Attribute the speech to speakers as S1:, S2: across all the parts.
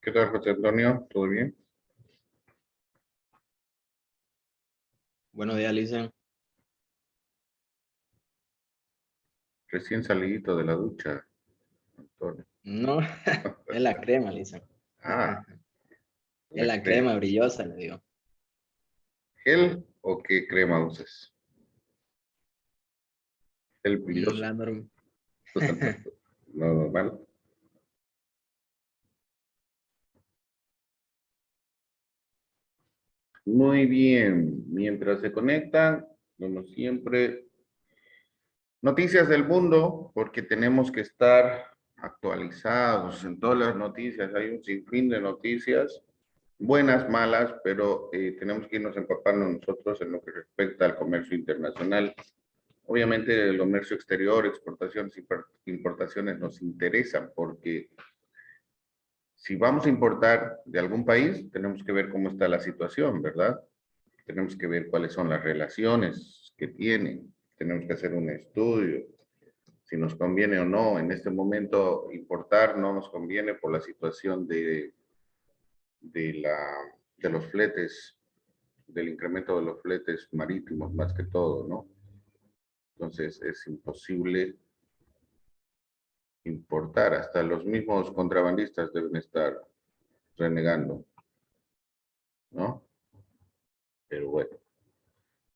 S1: ¿Qué tal, José Antonio? ¿Todo bien?
S2: Buenos días, Lisa.
S1: Recién salidito de la ducha, Antonio.
S2: No, es la crema, Lisa.
S1: Ah,
S2: Es
S1: la
S2: la crema brillosa, le digo.
S1: ¿gel o qué crema usas? ¿El brilloso?
S2: La norm-
S1: No, normal. Muy bien. Mientras se conectan, como siempre, noticias del mundo, porque tenemos que estar actualizados en todas las noticias. Hay un sinfín de noticias, buenas, malas, pero tenemos que irnos empapando nosotros en lo que respecta al comercio internacional. Obviamente el comercio exterior, exportaciones y importaciones nos interesan porque si vamos a importar de algún país, tenemos que ver cómo está la situación, ¿verdad? Tenemos que ver cuáles son las relaciones que tienen, tenemos que hacer un estudio, si nos conviene o no. En este momento importar no nos conviene por la situación de, la, de los fletes, del incremento de los fletes marítimos más que todo, ¿no? Entonces es imposible importar, hasta los mismos contrabandistas deben estar renegando, ¿no? Pero bueno.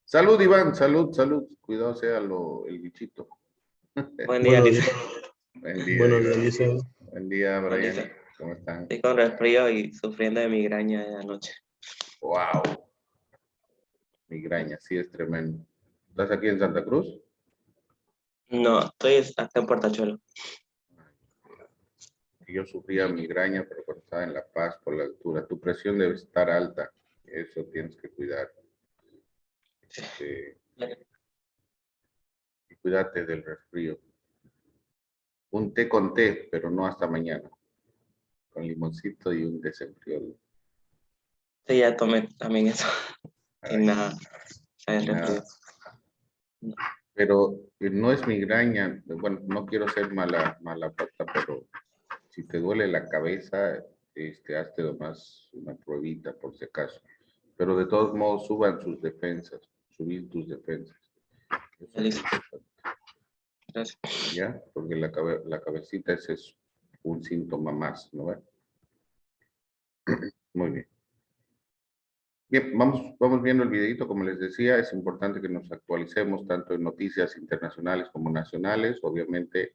S1: Salud, Iván, salud, salud. Cuidado sea el bichito.
S3: Buen día,
S2: Buenos
S3: Lisa.
S2: días,
S1: Buen día,
S2: buenos días,
S1: Iván.
S2: Lisa.
S1: Buen día,
S3: Buen
S1: Brian.
S3: día.
S1: ¿Cómo están?
S3: Estoy con resfrío y sufriendo de migraña de anoche.
S1: Wow, migraña, sí es tremendo. ¿Estás aquí en Santa Cruz?
S3: No, estoy acá en Portachuelo.
S1: Yo sufría migraña, pero cuando estaba en La Paz por la altura. Tu presión debe estar alta. Eso tienes que cuidar. Este, y cuídate del resfrío. Un té con té, pero no hasta mañana. Con limoncito y un desenfriol.
S3: Sí, ya tomé también eso. Y
S1: Ay,
S3: nada, hay
S1: y
S3: resfrío.
S1: nada. Pero no es migraña. Bueno, no quiero ser mala pata, pero si te duele la cabeza, hazte nomás una pruebita por si acaso. Pero de todos modos, suban sus defensas, subir tus defensas. Eso
S3: Ya,
S1: es
S3: Lisa.
S1: importante,
S3: Gracias.
S1: ¿ya? Porque la cabecita ese es un síntoma más, ¿no? Muy bien. Bien, vamos viendo el videito, como les decía, es importante que nos actualicemos tanto en noticias internacionales como nacionales. Obviamente,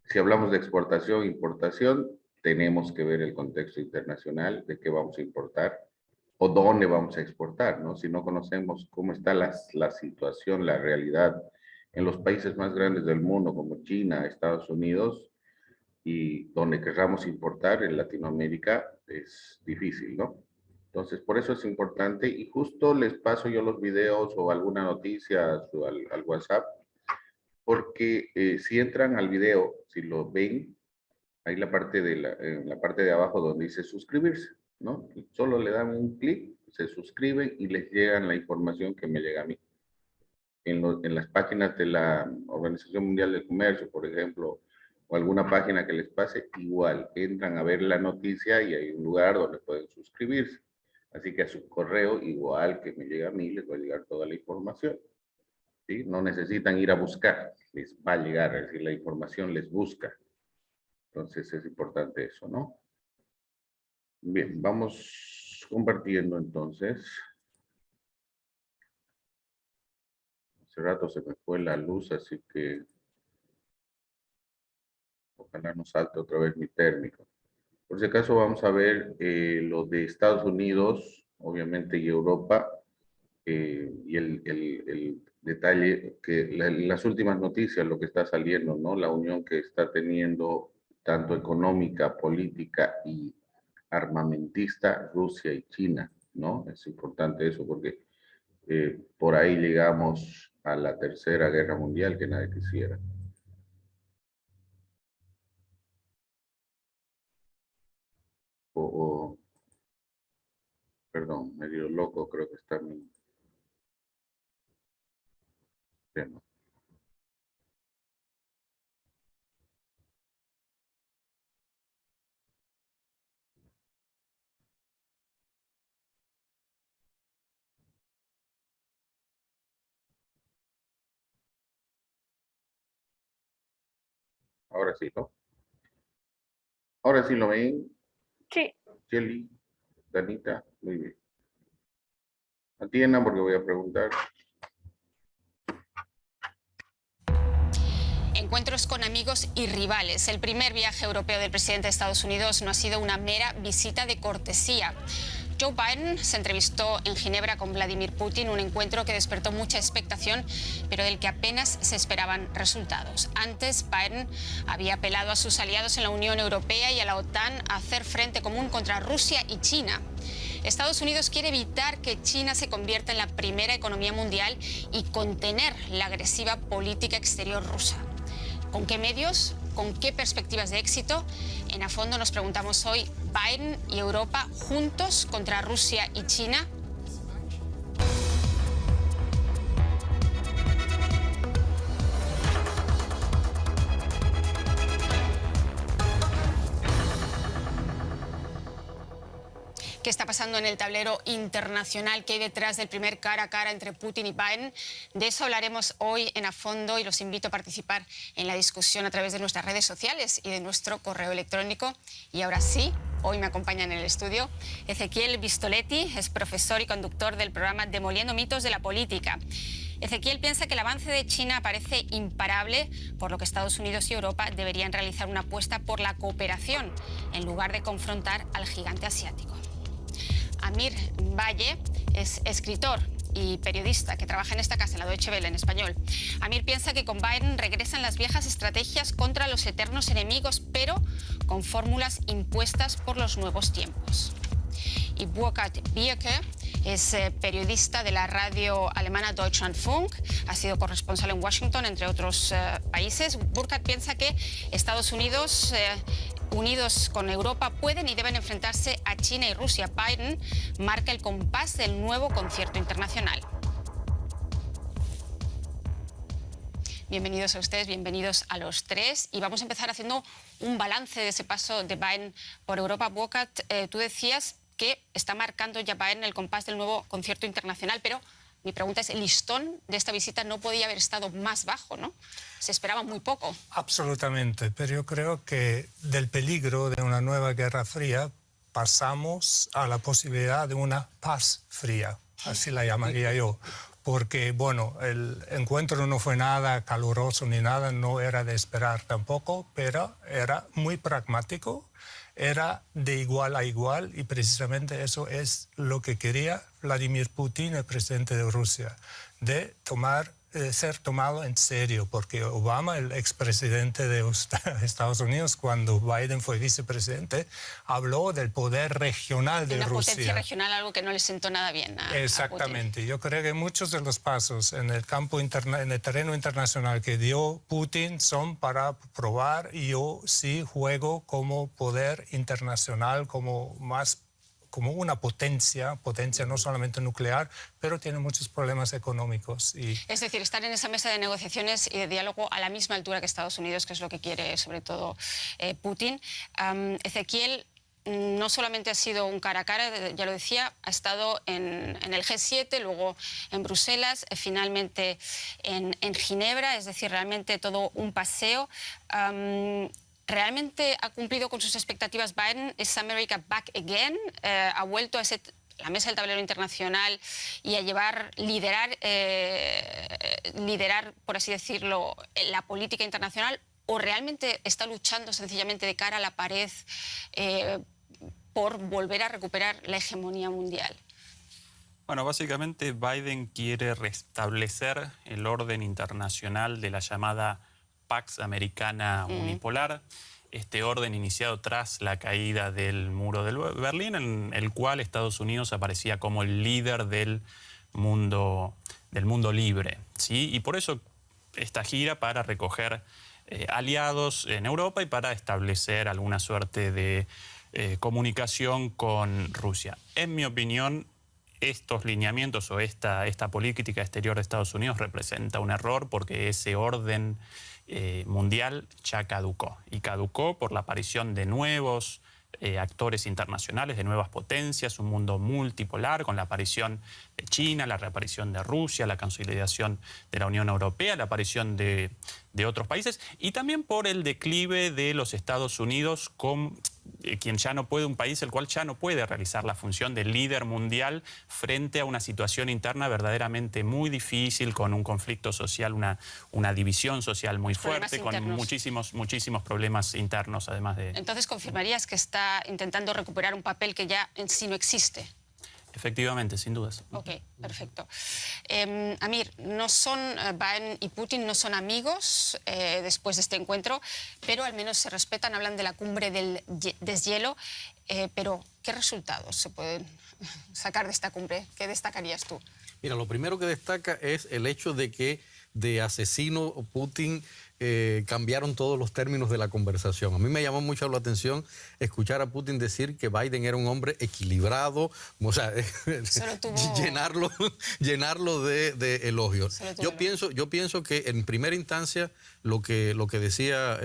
S1: si hablamos de exportación e importación, tenemos que ver el contexto internacional de qué vamos a importar o dónde vamos a exportar, ¿no? Si no conocemos cómo está la situación, la realidad en los países más grandes del mundo, como China, Estados Unidos, y donde querramos importar en Latinoamérica, es difícil, ¿no? Entonces, por eso es importante y justo les paso yo los videos o alguna noticia al WhatsApp, porque si entran al video, si lo ven, ahí en la parte de abajo donde dice suscribirse, ¿no? Y solo le dan un clic, se suscriben y les llegan la información que me llega a mí. En las páginas de la Organización Mundial del Comercio, por ejemplo, o alguna página que les pase, igual, entran a ver la noticia y hay un lugar donde pueden suscribirse. Así que a su correo, igual que me llega a mí, les va a llegar toda la información. ¿Sí? No necesitan ir a buscar, les va a llegar, es decir, la información les busca. Entonces es importante eso, ¿no? Bien, vamos compartiendo entonces. Hace rato se me fue la luz, así que ojalá no salte otra vez mi térmico. Por si acaso vamos a ver lo de Estados Unidos, obviamente, y Europa, y el detalle que las últimas noticias, lo que está saliendo, ¿no? La unión que está teniendo tanto económica, política y armamentista Rusia y China, ¿no? Es importante eso porque por ahí llegamos a la tercera guerra mundial que nadie quisiera. O, perdón, medio loco creo que está mi tema. Ahora sí, ¿no? Ahora sí lo ven.
S4: Sí,
S1: Shelly, Danita, muy bien. Atiendan porque voy a preguntar.
S5: Encuentros con amigos y rivales. El primer viaje europeo del presidente de Estados Unidos no ha sido una mera visita de cortesía. Joe Biden se entrevistó en Ginebra con Vladimir Putin, un encuentro que despertó mucha expectación, pero del que apenas se esperaban resultados. Antes, Biden había apelado a sus aliados en la Unión Europea y a la OTAN a hacer frente común contra Rusia y China. Estados Unidos quiere evitar que China se convierta en la primera economía mundial y contener la agresiva política exterior rusa. ¿Con qué medios? ¿Con qué perspectivas de éxito? En A Fondo nos preguntamos hoy, ¿Biden y Europa juntos contra Rusia y China? ¿Qué está pasando en el tablero internacional? ¿Qué hay detrás del primer cara a cara entre Putin y Biden? De eso hablaremos hoy en A Fondo y los invito a participar en la discusión a través de nuestras redes sociales y de nuestro correo electrónico. Y ahora sí, hoy me acompaña en el estudio Ezequiel Vistoletti, es profesor y conductor del programa Demoliendo mitos de la política. Ezequiel piensa que el avance de China parece imparable, por lo que Estados Unidos y Europa deberían realizar una apuesta por la cooperación en lugar de confrontar al gigante asiático. Amir Valle es escritor y periodista que trabaja en esta casa, en la Deutsche Welle, en español. Amir piensa que con Biden regresan las viejas estrategias contra los eternos enemigos, pero con fórmulas impuestas por los nuevos tiempos. Y Burkhard Bierke es periodista de la radio alemana Deutschlandfunk, ha sido corresponsal en Washington, entre otros países. Burkhard piensa que Estados Unidos, unidos con Europa, pueden y deben enfrentarse a China y Rusia. Biden marca el compás del nuevo concierto internacional. Bienvenidos a ustedes, bienvenidos a los tres. Y vamos a empezar haciendo un balance de ese paso de Biden por Europa. Burkhard, tú decías que está marcando ya Biden el compás del nuevo concierto internacional, pero mi pregunta es, el listón de esta visita no podía haber estado más bajo, ¿no? Se esperaba muy poco.
S6: Absolutamente, pero yo creo que del peligro de una nueva guerra fría pasamos a la posibilidad de una paz fría, así la llamaría yo. Porque, bueno, el encuentro no fue nada caluroso ni nada, no era de esperar tampoco, pero era muy pragmático, era de igual a igual y precisamente eso es lo que quería Vladimir Putin, el presidente de Rusia, de ser tomado en serio, porque Obama, el expresidente de Estados Unidos, cuando Biden fue vicepresidente, habló del poder regional de Rusia.
S5: Una potencia regional, algo que no le sentó nada bien a
S6: Exactamente.
S5: Putin.
S6: Yo creo que muchos de los pasos en el campo en el terreno internacional que dio Putin son para probar, y yo sí juego como poder internacional, como una potencia no solamente nuclear, pero tiene muchos problemas económicos.
S5: Es decir, estar en esa mesa de negociaciones y de diálogo a la misma altura que Estados Unidos, que es lo que quiere sobre todo Putin. Ezequiel no solamente ha sido un cara a cara, ya lo decía, ha estado en el G7, luego en Bruselas, finalmente en Ginebra, es decir, realmente todo un paseo. ¿Realmente ha cumplido con sus expectativas Biden? ¿Es America back again? ¿Ha vuelto a la mesa del tablero internacional y a liderar, por así decirlo, la política internacional? ¿O realmente está luchando sencillamente de cara a la pared por volver a recuperar la hegemonía mundial?
S7: Bueno, básicamente Biden quiere restablecer el orden internacional de la llamada Pax Americana unipolar, este orden iniciado tras la caída del muro de Berlín, en el cual Estados Unidos aparecía como el líder del mundo libre, ¿sí? Y por eso esta gira para recoger aliados en Europa y para establecer alguna suerte de comunicación con Rusia. En mi opinión, estos lineamientos o esta política exterior de Estados Unidos representa un error, porque ese orden mundial ya caducó. Y caducó por la aparición de nuevos actores internacionales, de nuevas potencias, un mundo multipolar con la aparición de China, la reaparición de Rusia, la consolidación de la Unión Europea, la aparición de otros países y también por el declive de los Estados Unidos con quien ya no puede, un país el cual ya no puede realizar la función de líder mundial frente a una situación interna verdaderamente muy difícil, con un conflicto social, una división social muy fuerte, con muchísimos problemas internos además de...
S5: Entonces, ¿confirmarías que está intentando recuperar un papel que ya en sí no existe?
S7: Efectivamente, sin dudas.
S5: Ok, perfecto. Amir, Biden y Putin no son amigos después de este encuentro, pero al menos se respetan, hablan de la cumbre del deshielo. Pero, ¿qué resultados se pueden sacar de esta cumbre? ¿Qué destacarías tú?
S4: Mira, lo primero que destaca es el hecho de que de asesino Putin cambiaron todos los términos de la conversación. A mí me llamó mucho la atención escuchar a Putin decir que Biden era un hombre equilibrado, o sea, llenarlo de elogios. Yo pienso que en primera instancia lo que decía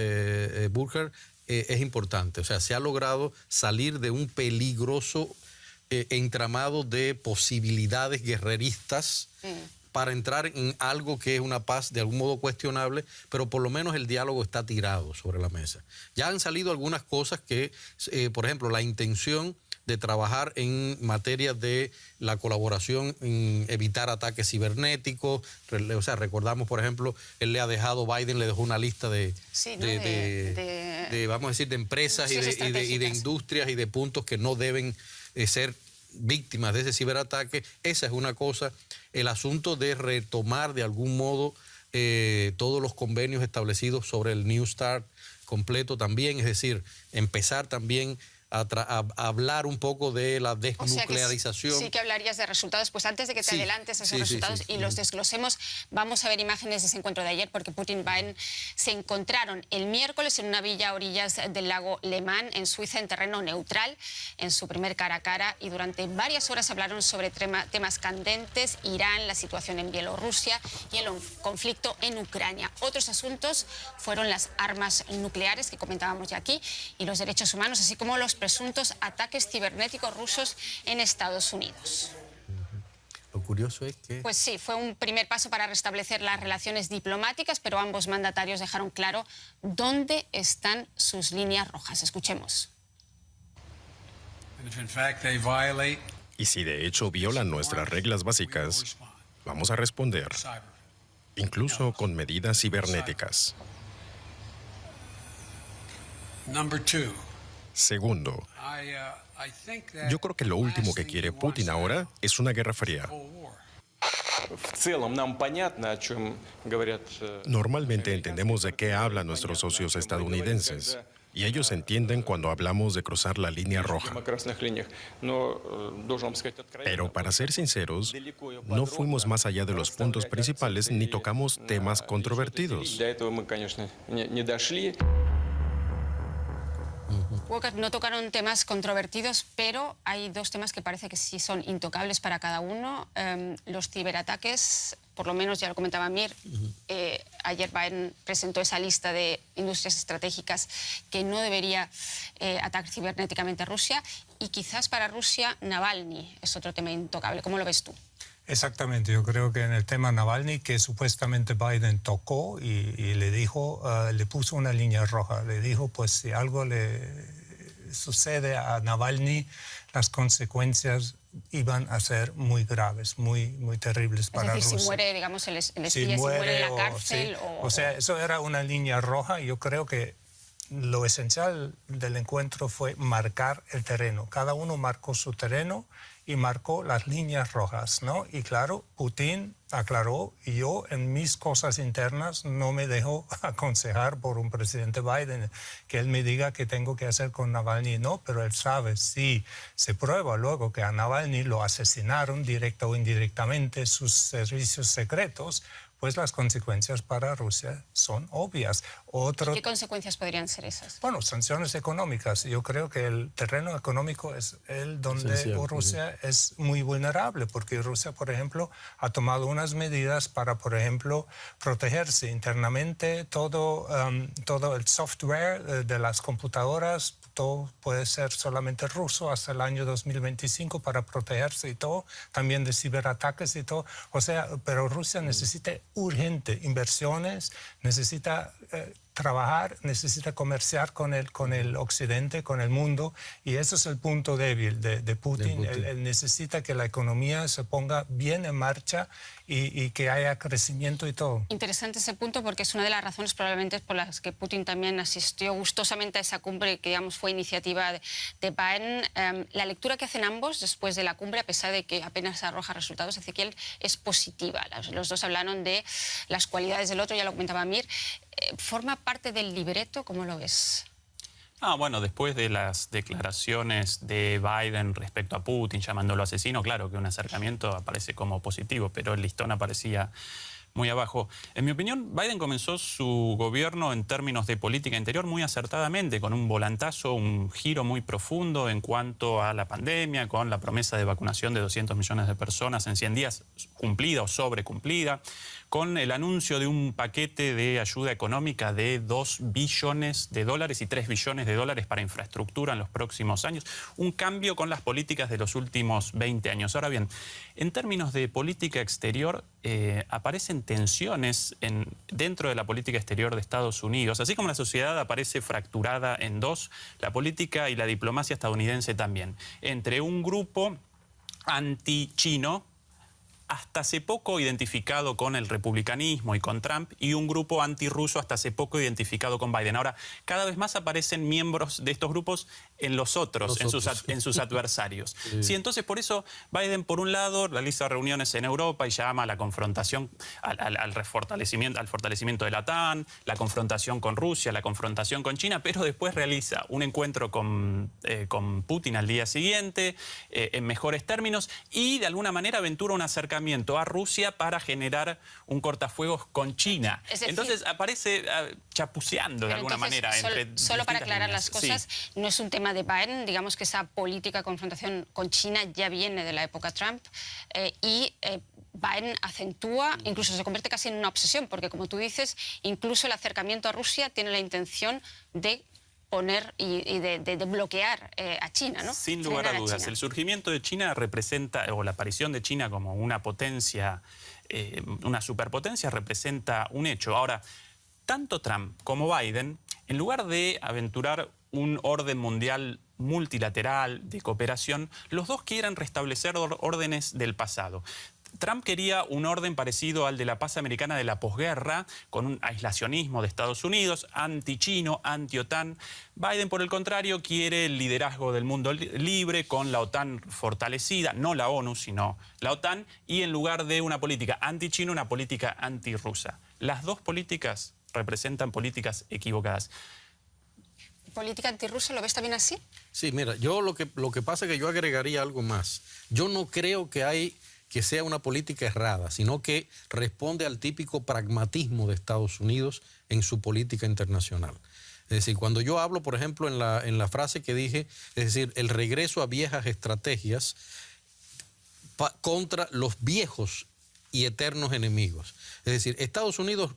S4: Burkhardt es importante. O sea, se ha logrado salir de un peligroso entramado de posibilidades guerreristas para entrar en algo que es una paz de algún modo cuestionable, pero por lo menos el diálogo está tirado sobre la mesa. Ya han salido algunas cosas que, por ejemplo, la intención de trabajar en materia de la colaboración en evitar ataques cibernéticos. O sea, recordamos, por ejemplo, Biden le dejó una lista vamos a decir, de empresas y de industrias y de puntos que no deben ser víctimas de ese ciberataque. Esa es una cosa. El asunto de retomar de algún modo todos los convenios establecidos sobre el New START completo también, es decir, empezar también a hablar un poco de la desnuclearización.
S5: O sea que sí que hablarías de resultados. Pues antes de que te adelantes a esos resultados y los desglosemos, vamos a ver imágenes de ese encuentro de ayer, porque Putin y Biden se encontraron el miércoles en una villa a orillas del lago Le Mans, en Suiza, en terreno neutral, en su primer cara a cara, y durante varias horas hablaron sobre temas candentes: Irán, la situación en Bielorrusia y el conflicto en Ucrania. Otros asuntos fueron las armas nucleares, que comentábamos ya aquí, y los derechos humanos, así como los presuntos ataques cibernéticos rusos en Estados Unidos.
S4: Lo curioso es que...
S5: Pues sí, fue un primer paso para restablecer las relaciones diplomáticas, pero ambos mandatarios dejaron claro dónde están sus líneas rojas. Escuchemos.
S8: Y si de hecho violan nuestras reglas básicas, vamos a responder, incluso con medidas cibernéticas. Segundo, yo creo que lo último que quiere Putin ahora es una guerra fría. Normalmente entendemos de qué hablan nuestros socios estadounidenses, y ellos entienden cuando hablamos de cruzar la línea roja. Pero para ser sinceros, no fuimos más allá de los puntos principales ni tocamos temas controvertidos.
S5: Walker, no tocaron temas controvertidos, pero hay dos temas que parece que sí son intocables para cada uno. Los ciberataques, por lo menos ya lo comentaba Amir, ayer Biden presentó esa lista de industrias estratégicas que no debería atacar cibernéticamente a Rusia, y quizás para Rusia Navalny es otro tema intocable. ¿Cómo lo ves tú?
S6: Exactamente, yo creo que en el tema Navalny, que supuestamente Biden tocó y le dijo, le puso una línea roja, le dijo, pues si algo le sucede a Navalny, las consecuencias iban a ser muy graves, muy terribles para Rusia.
S5: Es decir, si muere, digamos, el espía, si muere en la cárcel.
S6: O sea, eso era una línea roja, y yo creo que lo esencial del encuentro fue marcar el terreno. Cada uno marcó su terreno y marcó las líneas rojas, ¿no? Y claro, Putin aclaró, y yo en mis cosas internas no me dejo aconsejar por un presidente Biden que él me diga qué tengo que hacer con Navalny. No, pero él sabe, si se prueba luego que a Navalny lo asesinaron directa o indirectamente sus servicios secretos, pues las consecuencias para Rusia son obvias.
S5: ¿Qué consecuencias podrían ser esas?
S6: Bueno, sanciones económicas. Yo creo que el terreno económico es el donde Rusia es muy vulnerable, porque Rusia, por ejemplo, ha tomado unas medidas para, por ejemplo, protegerse internamente. Todo el software de las computadoras auto puede ser solamente ruso hasta el año 2025 para protegerse y todo, también de ciberataques y todo. O sea, pero Rusia necesita urgente inversiones, necesita trabajar, necesita comerciar con el occidente, con el mundo, y eso es el punto débil de Putin. Él necesita que la economía se ponga bien en marcha y que haya crecimiento y todo.
S5: Interesante ese punto porque es una de las razones probablemente por las que Putin también asistió gustosamente a esa cumbre que digamos fue iniciativa de Biden. La lectura que hacen ambos después de la cumbre, a pesar de que apenas arroja resultados, Ezequiel, es positiva. Los dos hablaron de las cualidades del otro, ya lo comentaba Amir. ¿Forma parte del libreto? ¿Cómo lo ves?
S7: Bueno, después de las declaraciones de Biden respecto a Putin, llamándolo asesino, claro que un acercamiento aparece como positivo, pero el listón aparecía muy abajo. En mi opinión, Biden comenzó su gobierno en términos de política interior muy acertadamente, con un volantazo, un giro muy profundo en cuanto a la pandemia, con la promesa de vacunación de 200 millones de personas en 100 días, cumplida o sobrecumplida, con el anuncio de un paquete de ayuda económica de 2 billones de dólares y 3 billones de dólares para infraestructura en los próximos años. Un cambio con las políticas de los últimos 20 años. Ahora bien, en términos de política exterior, aparecen tensiones dentro de la política exterior de Estados Unidos. Así como la sociedad aparece fracturada en dos, la política y la diplomacia estadounidense también. Entre un grupo anti-chino, hasta hace poco identificado con el republicanismo y con Trump, y un grupo antirruso hasta hace poco identificado con Biden. Ahora, cada vez más aparecen miembros de estos grupos en los otros. En sus adversarios. Sí, entonces por eso Biden, por un lado, realiza reuniones en Europa y llama a la confrontación, al fortalecimiento de la OTAN, la confrontación con Rusia, la confrontación con China, pero después realiza un encuentro con Putin al día siguiente, en mejores términos, y de alguna manera aventura un acercamiento a Rusia para generar un cortafuegos con China.
S5: Es decir,
S7: entonces aparece chapuceando de alguna manera.
S5: Solo para aclarar las cosas,
S7: sí.
S5: No es un tema de Biden, digamos que esa política de confrontación con China ya viene de la época Trump Biden acentúa, incluso se convierte casi en una obsesión, porque como tú dices, incluso el acercamiento a Rusia tiene la intención de poner y de bloquear a China, ¿no?
S7: Sin lugar a dudas. El surgimiento de China representa, o la aparición de China como una potencia, una superpotencia, representa un hecho. Ahora, tanto Trump como Biden, en lugar de aventurar un orden mundial multilateral de cooperación, los dos quieren restablecer órdenes del pasado. Trump quería un orden parecido al de la paz americana de la posguerra, con un aislacionismo de Estados Unidos, anti-chino, anti-OTAN. Biden, por el contrario, quiere el liderazgo del mundo libre, con la OTAN fortalecida, no la ONU, sino la OTAN, y en lugar de una política anti-chino, una política anti-rusa. Las dos políticas representan políticas equivocadas.
S5: ¿Política antirrusa lo ves también así?
S4: Sí, mira, yo lo que pasa es que yo agregaría algo más. Yo no creo que sea una política errada, sino que responde al típico pragmatismo de Estados Unidos en su política internacional. Es decir, cuando yo hablo, por ejemplo, en la frase que dije, es decir, el regreso a viejas estrategias contra los viejos y eternos enemigos. Es decir, Estados Unidos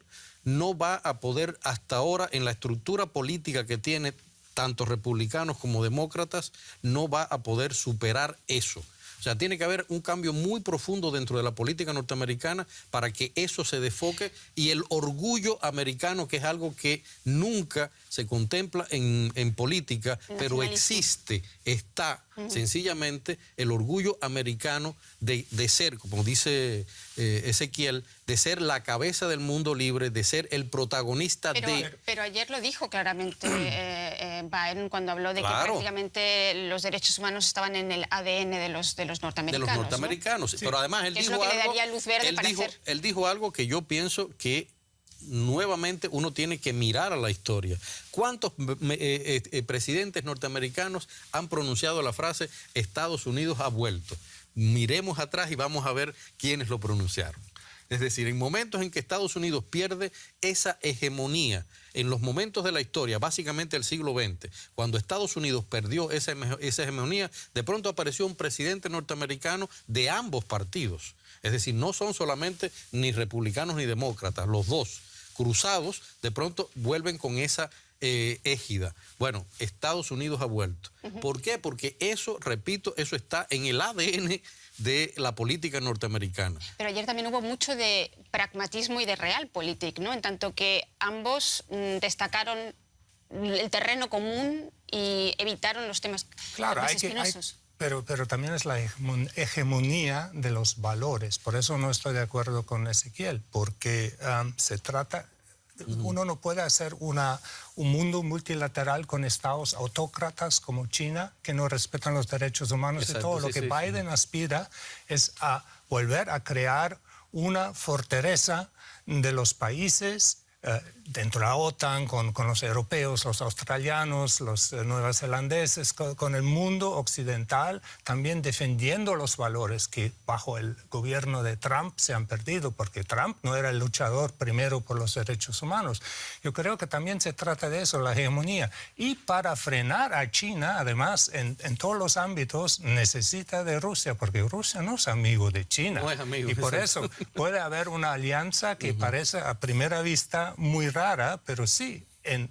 S4: no va a poder hasta ahora, en la estructura política que tiene, tanto republicanos como demócratas, no va a poder superar eso. O sea, tiene que haber un cambio muy profundo dentro de la política norteamericana para que eso se desfoque, y el orgullo americano, que es algo que nunca se contempla en política, pero existe, está sencillamente el orgullo americano de ser, como dice Ezequiel, de ser la cabeza del mundo libre, de ser el protagonista
S5: Pero ayer lo dijo claramente Biden cuando habló de que prácticamente los derechos humanos estaban en el ADN de los norteamericanos.
S4: De los norteamericanos, ¿no? Sí. Pero además él dijo algo,
S5: le daría luz verde
S4: él dijo algo que yo pienso que nuevamente uno tiene que mirar a la historia. ¿Cuántos presidentes norteamericanos han pronunciado la frase Estados Unidos ha vuelto? Miremos atrás y vamos a ver quiénes lo pronunciaron. Es decir, en momentos en que Estados Unidos pierde esa hegemonía, en los momentos de la historia, básicamente el siglo XX, cuando Estados Unidos perdió esa hegemonía, de pronto apareció un presidente norteamericano de ambos partidos. Es decir, no son solamente ni republicanos ni demócratas, los dos cruzados, de pronto vuelven con esa égida. Bueno, Estados Unidos ha vuelto. ¿Por qué? Porque eso, repito, eso está en el ADN de la política norteamericana.
S5: Pero ayer también hubo mucho de pragmatismo y de realpolitik, ¿no? En tanto que ambos destacaron el terreno común y evitaron los temas más espinosos.
S6: Pero también es la hegemonía de los valores. Por eso no estoy de acuerdo con Ezequiel, porque se trata... Uno no puede hacer un mundo multilateral con estados autócratas como China que no respetan los derechos humanos.
S4: Exacto,
S6: y todo.
S4: sí,
S6: Lo que
S4: sí,
S6: Biden aspira es a volver a crear una fortaleza de los países dentro de la OTAN, con los europeos, los australianos, los neozelandeses, con el mundo occidental, también defendiendo los valores que bajo el gobierno de Trump se han perdido, porque Trump no era el luchador primero por los derechos humanos. Yo creo que también se trata de eso, la hegemonía. Y para frenar a China, además, en todos los ámbitos, necesita de Rusia, porque Rusia no es amigo de China.
S4: No es amigo.
S6: Y por eso puede haber una alianza que parece a primera vista muy rara, pero sí, en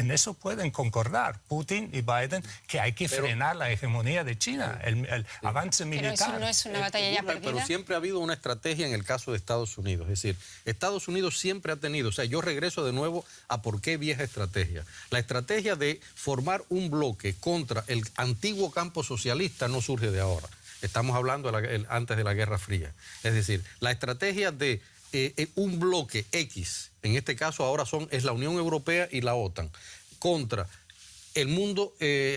S6: eso pueden concordar Putin y Biden, que hay que frenar la hegemonía de China, el avance militar.
S5: Pero eso no es una batalla ya perdida.
S4: Pero siempre ha habido una estrategia en el caso de Estados Unidos. Es decir, Estados Unidos siempre ha tenido, o sea, yo regreso de nuevo a por qué vieja estrategia. La estrategia de formar un bloque contra el antiguo campo socialista no surge de ahora. Estamos hablando antes de la Guerra Fría. Es decir, la estrategia de un bloque X, en este caso ahora es la Unión Europea y la OTAN, contra el mundo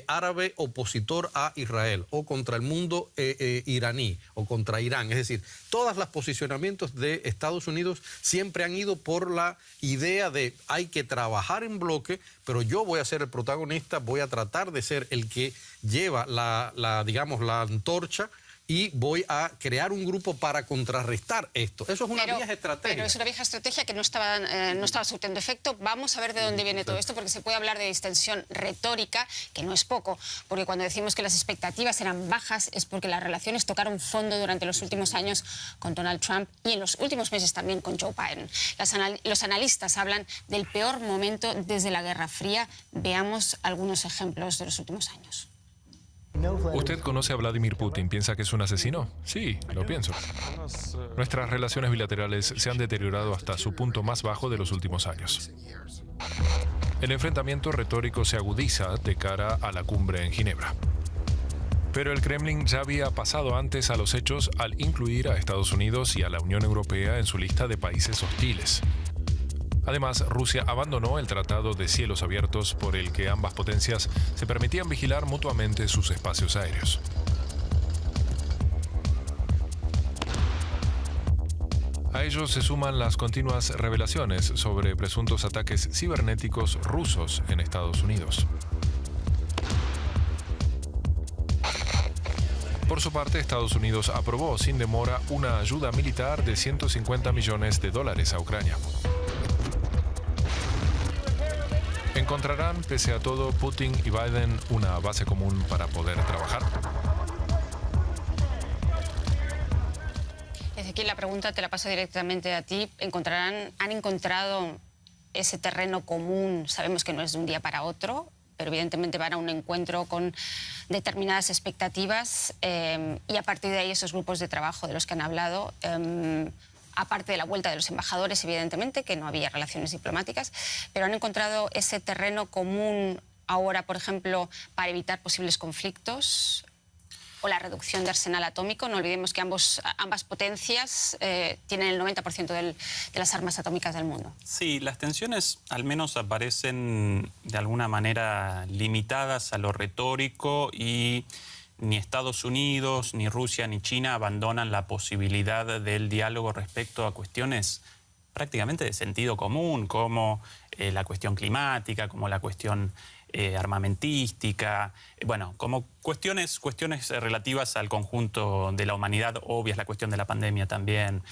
S4: árabe opositor a Israel, o contra el mundo iraní, o contra Irán. Es decir, todos los posicionamientos de Estados Unidos siempre han ido por la idea de hay que trabajar en bloque, pero yo voy a ser el protagonista, voy a tratar de ser el que lleva digamos, la antorcha, y voy a crear un grupo para contrarrestar esto. Eso es una vieja estrategia.
S5: Pero es una vieja estrategia que no estaba surtiendo efecto. Vamos a ver de dónde viene todo esto, porque se puede hablar de distensión retórica, que no es poco, porque cuando decimos que las expectativas eran bajas es porque las relaciones tocaron fondo durante los últimos años con Donald Trump y en los últimos meses también con Joe Biden. Los analistas hablan del peor momento desde la Guerra Fría. Veamos algunos ejemplos de los últimos años.
S9: ¿Usted conoce a Vladimir Putin? ¿Piensa que es un asesino? Sí, lo pienso. Nuestras relaciones bilaterales se han deteriorado hasta su punto más bajo de los últimos años. El enfrentamiento retórico se agudiza de cara a la cumbre en Ginebra. Pero el Kremlin ya había pasado antes a los hechos al incluir a Estados Unidos y a la Unión Europea en su lista de países hostiles. Además, Rusia abandonó el Tratado de Cielos Abiertos por el que ambas potencias se permitían vigilar mutuamente sus espacios aéreos. A ello se suman las continuas revelaciones sobre presuntos ataques cibernéticos rusos en Estados Unidos. Por su parte, Estados Unidos aprobó sin demora una ayuda militar de $150 millones a Ucrania. ¿Encontrarán, pese a todo, Putin y Biden una base común para poder trabajar?
S5: Ezequiel, la pregunta te la paso directamente a ti. ¿Han encontrado ese terreno común? Sabemos que no es de un día para otro, pero evidentemente van a un encuentro con determinadas expectativas y a partir de ahí esos grupos de trabajo de los que han hablado, aparte de la vuelta de los embajadores, evidentemente, que no había relaciones diplomáticas, pero han encontrado ese terreno común ahora, por ejemplo, para evitar posibles conflictos o la reducción de arsenal atómico. No olvidemos que ambas potencias tienen el 90% de las armas atómicas del mundo.
S7: Sí, las tensiones al menos aparecen de alguna manera limitadas a lo retórico y ni Estados Unidos, ni Rusia, ni China abandonan la posibilidad del diálogo respecto a cuestiones prácticamente de sentido común, como la cuestión climática, como la cuestión armamentística, bueno, como cuestiones relativas al conjunto de la humanidad, obvias, la cuestión de la pandemia también.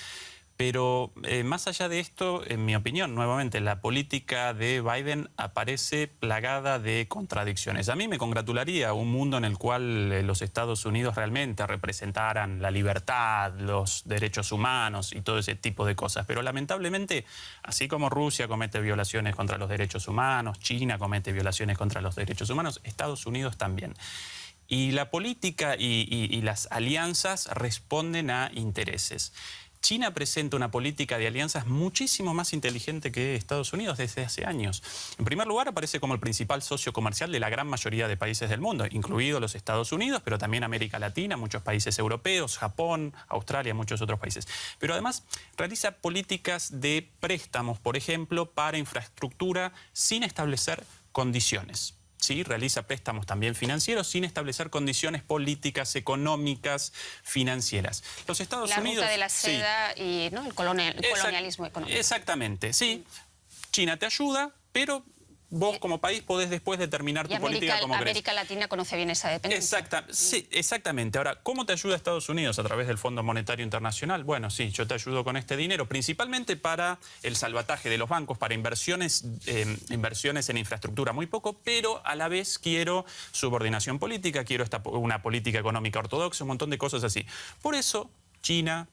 S7: Pero más allá de esto, en mi opinión, nuevamente, la política de Biden aparece plagada de contradicciones. A mí me congratularía un mundo en el cual los Estados Unidos realmente representaran la libertad, los derechos humanos y todo ese tipo de cosas. Pero lamentablemente, así como Rusia comete violaciones contra los derechos humanos, China comete violaciones contra los derechos humanos, Estados Unidos también. Y la política y las alianzas responden a intereses. China presenta una política de alianzas muchísimo más inteligente que Estados Unidos desde hace años. En primer lugar, aparece como el principal socio comercial de la gran mayoría de países del mundo, incluidos los Estados Unidos, pero también América Latina, muchos países europeos, Japón, Australia, muchos otros países. Pero además realiza políticas de préstamos, por ejemplo, para infraestructura sin establecer condiciones. Sí, realiza préstamos también financieros sin establecer condiciones políticas, económicas, financieras. Los Estados Unidos...
S5: La ruta de la seda y ¿no? el colonialismo económico.
S7: Exactamente, sí. China te ayuda, pero vos como país podés después determinar tu política como querés.
S5: América Latina conoce bien esa dependencia.
S7: Sí, exactamente. Ahora, ¿cómo te ayuda Estados Unidos a través del Fondo Monetario Internacional? Bueno, sí, yo te ayudo con este dinero, principalmente para el salvataje de los bancos, para inversiones en infraestructura, muy poco, pero a la vez quiero subordinación política, quiero una política económica ortodoxa, un montón de cosas así. Por eso, China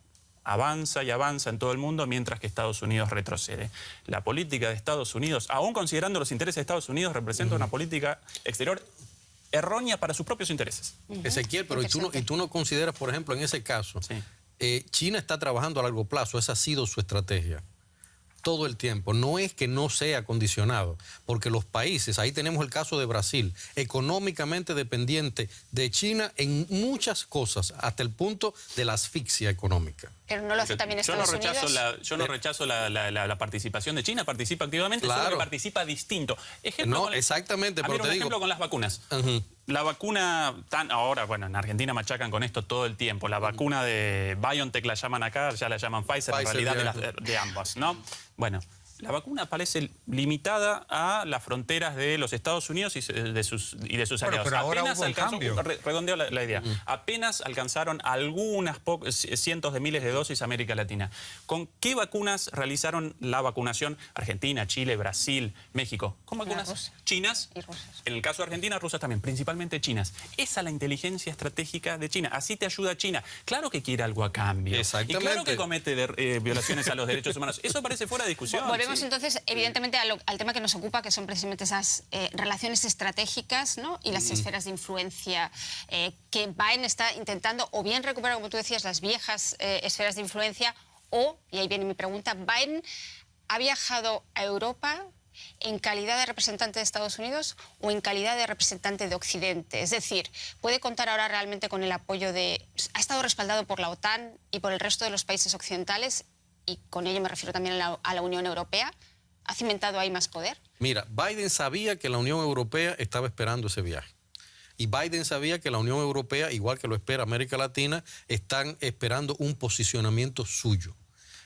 S7: avanza y avanza en todo el mundo, mientras que Estados Unidos retrocede. La política de Estados Unidos, aún considerando los intereses de Estados Unidos, representa una política exterior errónea para sus propios intereses.
S4: Ezequiel, pero ¿y tú no consideras, por ejemplo, en ese caso, China está trabajando a largo plazo, esa ha sido su estrategia todo el tiempo? No es que no sea condicionado, porque los países, ahí tenemos el caso de Brasil, económicamente dependiente de China en muchas cosas, hasta el punto de la asfixia económica.
S5: Pero no lo hace también Estados Unidos.
S7: Yo no rechazo la participación de China, participa activamente, solo que participa distinto.
S4: Exactamente, pero
S7: te ejemplo con las vacunas. La vacuna, ahora, bueno, en Argentina machacan con esto todo el tiempo. La vacuna de BioNTech la llaman acá, ya la llaman Pfizer en realidad de ambas, ¿no? Bueno, la vacuna parece limitada a las fronteras de los Estados Unidos y de sus aliados.
S6: Pero ahora hubo un cambio.
S7: Redondeo la idea. Apenas alcanzaron algunas cientos de miles de dosis a América Latina. ¿Con qué vacunas realizaron la vacunación Argentina, Chile, Brasil, México? ¿Con vacunas chinas?
S5: Y rusas.
S7: En el caso de Argentina, rusas también, principalmente chinas. Esa es la inteligencia estratégica de China. Así te ayuda China. Claro que quiere algo a cambio.
S4: Exactamente.
S7: Y claro que comete violaciones a los derechos humanos. Eso parece fuera de discusión.
S5: Volvemos entonces, evidentemente, al tema que nos ocupa, que son precisamente esas relaciones estratégicas, ¿no? Y las esferas de influencia que Biden está intentando o bien recuperar, como tú decías, las viejas esferas de influencia o, y ahí viene mi pregunta, Biden ha viajado a Europa en calidad de representante de Estados Unidos o en calidad de representante de Occidente. Es decir, ¿puede contar ahora realmente con el apoyo de... ¿Ha estado respaldado por la OTAN y por el resto de los países occidentales? Y con ello me refiero también a la Unión Europea. ¿Ha cimentado ahí más poder?
S4: Mira, Biden sabía que la Unión Europea estaba esperando ese viaje. Y Biden sabía que la Unión Europea, igual que lo espera América Latina, están esperando un posicionamiento suyo.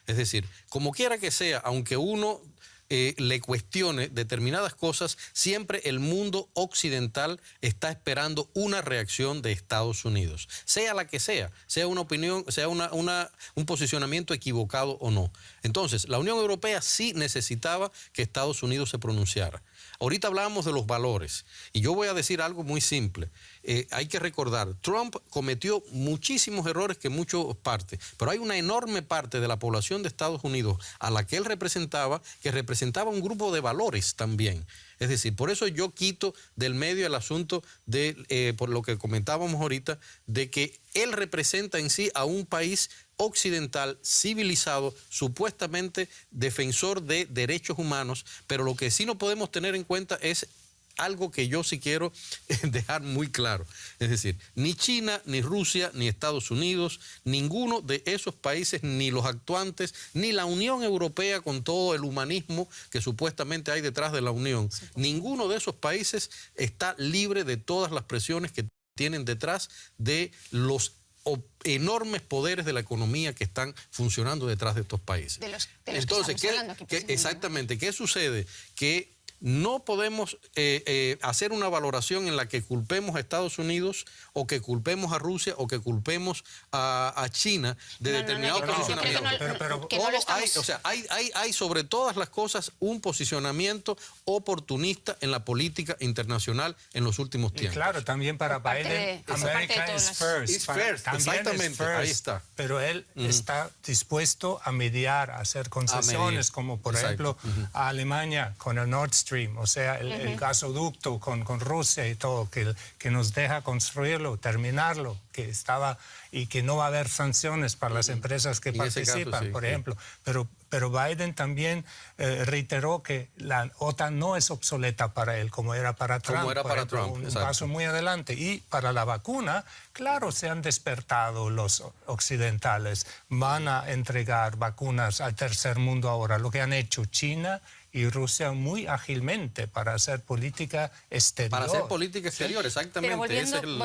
S4: Es decir, como quiera que sea, aunque uno le cuestione determinadas cosas, siempre el mundo occidental está esperando una reacción de Estados Unidos, sea la que sea una opinión, sea un posicionamiento equivocado o no. Entonces, la Unión Europea sí necesitaba que Estados Unidos se pronunciara. Ahorita hablábamos de los valores y yo voy a decir algo muy simple. Hay que recordar, Trump cometió muchísimos errores que muchos partes, pero hay una enorme parte de la población de Estados Unidos a la que él representaba, que representaba un grupo de valores también. Es decir, por eso yo quito del medio el asunto de, por lo que comentábamos ahorita, de que él representa en sí a un país occidental, civilizado, supuestamente defensor de derechos humanos, pero lo que sí no podemos tener en cuenta es algo que yo sí quiero dejar muy claro. Es decir, ni China, ni Rusia, ni Estados Unidos, ninguno de esos países, ni los actuantes, ni la Unión Europea con todo el humanismo que supuestamente hay detrás de la Unión, ninguno de esos países está libre de todas las presiones que tienen detrás de los enormes poderes de la economía que están funcionando detrás de estos países.
S5: De los
S4: Entonces,
S5: que estamos hablando aquí,
S4: exactamente, ¿qué sucede? Que no podemos hacer una valoración en la que culpemos a Estados Unidos o que culpemos a Rusia o que culpemos a China de determinado posicionamiento. Hay sobre todas las cosas un posicionamiento oportunista en la política internacional en los últimos tiempos.
S6: Y claro, también para Biden, America is first.
S4: Exactamente, ahí está.
S6: Pero él está dispuesto a mediar, a hacer concesiones, como por ejemplo a Alemania con el Nord Stream, o sea, el gasoducto con Rusia y todo, que nos deja construirlo, terminarlo, que estaba y que no va a haber sanciones para las empresas que participan, por ejemplo. Pero Biden también reiteró que la OTAN no es obsoleta para él, como era para Trump. Un paso muy adelante. Y para la vacuna, claro, se han despertado los occidentales. Van a entregar vacunas al tercer mundo ahora, lo que han hecho China y Rusia muy ágilmente para hacer política exterior.
S4: Para hacer política exterior, exactamente.
S5: Pero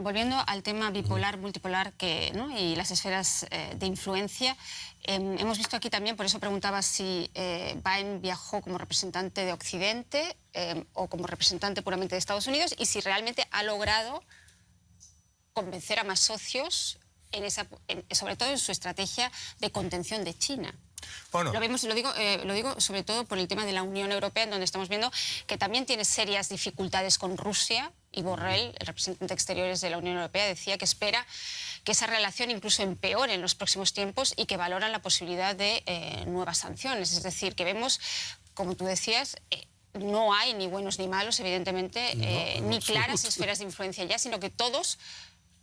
S5: volviendo al tema bipolar, multipolar y las esferas de influencia, hemos visto aquí también, por eso preguntaba si Biden viajó como representante de Occidente o como representante puramente de Estados Unidos y si realmente ha logrado convencer a más socios, sobre todo en su estrategia de contención de China.
S6: Bueno.
S5: Lo digo sobre todo por el tema de la Unión Europea, en donde estamos viendo que también tiene serias dificultades con Rusia, y Borrell, el representante exterior de la Unión Europea, decía que espera que esa relación incluso empeore en los próximos tiempos y que valoran la posibilidad de nuevas sanciones. Es decir, que vemos, como tú decías, no hay ni buenos ni malos, evidentemente, ni claras esferas de influencia ya, sino que todos...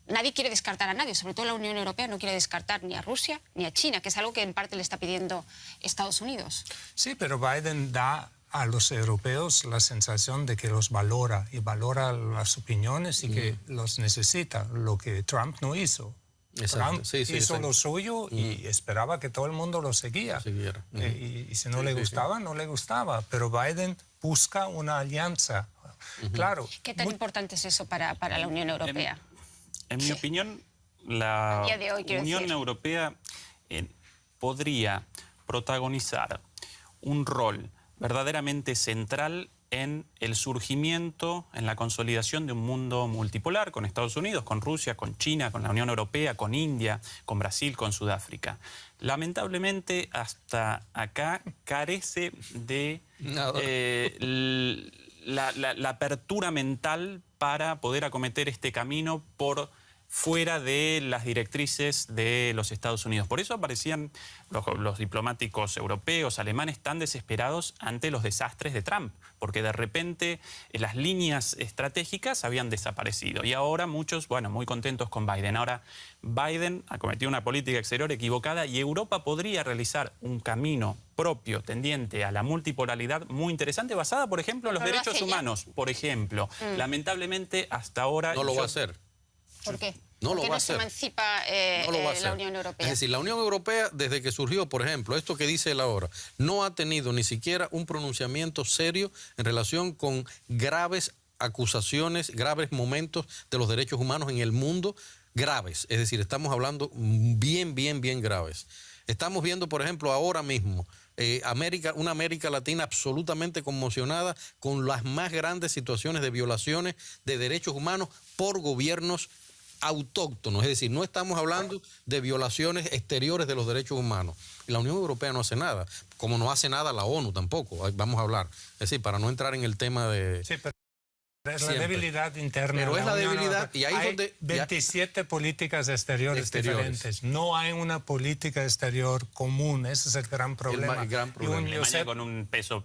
S5: Nadie quiere descartar a nadie, sobre todo la Unión Europea no quiere descartar ni a Rusia ni a China, que es algo que en parte le está pidiendo Estados Unidos.
S6: Sí, pero Biden da a los europeos la sensación de que los valora y valora las opiniones y que los necesita, lo que Trump no hizo.
S4: Exacto.
S6: Trump hizo lo suyo y esperaba que todo el mundo lo seguía. Y si no le gustaba, no le gustaba. Pero Biden busca una alianza. Claro.
S5: ¿Qué tan importante es eso para la Unión Europea?
S7: En mi opinión, la Unión Europea podría protagonizar un rol verdaderamente central en el surgimiento, en la consolidación de un mundo multipolar con Estados Unidos, con Rusia, con China, con la Unión Europea, con India, con Brasil, con Sudáfrica. Lamentablemente, hasta acá carece de la apertura mental para poder acometer este camino por fuera de las directrices de los Estados Unidos. Por eso aparecían los diplomáticos europeos, alemanes, tan desesperados ante los desastres de Trump, porque de repente las líneas estratégicas habían desaparecido. Y ahora muchos, muy contentos con Biden. Ahora, Biden ha cometido una política exterior equivocada y Europa podría realizar un camino propio, tendiente a la multipolaridad muy interesante, basada, por ejemplo, en los derechos humanos. Por ejemplo, lamentablemente, hasta ahora...
S4: No lo va a hacer.
S5: ¿Por qué?
S4: No lo va a hacer.
S5: ¿Por qué no se emancipa la Unión Europea?
S4: Es decir, la Unión Europea, desde que surgió, por ejemplo, esto que dice él ahora, no ha tenido ni siquiera un pronunciamiento serio en relación con graves acusaciones, graves momentos de los derechos humanos en el mundo, graves. Es decir, estamos hablando bien graves. Estamos viendo, por ejemplo, ahora mismo, una América Latina absolutamente conmocionada con las más grandes situaciones de violaciones de derechos humanos por gobiernos autóctonos, es decir, no estamos hablando de violaciones exteriores de los derechos humanos. La Unión Europea no hace nada, como no hace nada la ONU tampoco, vamos a hablar. Es decir, para no entrar en el tema de...
S6: Sí, pero es la debilidad interna.
S4: Pero es la debilidad y ahí
S6: hay
S4: donde...
S6: 27 políticas exteriores diferentes. No hay una política exterior común, ese es el gran problema.
S4: El gran problema.
S7: Alemania con un peso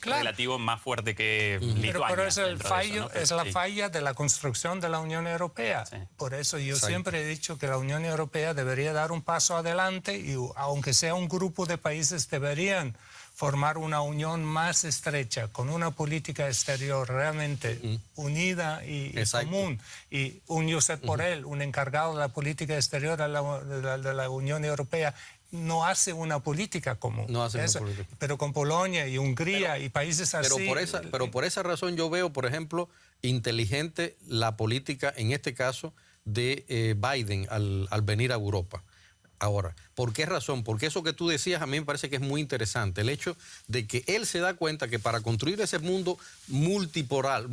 S7: relativo más fuerte que Lituania.
S6: Pero es el fallo, es la falla de la construcción de la Unión Europea. Sí. Por eso yo siempre he dicho que la Unión Europea debería dar un paso adelante y aunque sea un grupo de países deberían formar una unión más estrecha con una política exterior realmente unida y común. Y un Josep Borrell, un encargado de la política exterior de la Unión Europea, no hace una política común.
S4: No hace una política.
S6: Pero con Polonia y Hungría y países así...
S4: Pero por esa razón yo veo, por ejemplo, inteligente la política, en este caso, de Biden al venir a Europa. Ahora, ¿por qué razón? Porque eso que tú decías a mí me parece que es muy interesante. El hecho de que él se da cuenta que para construir ese mundo multipolar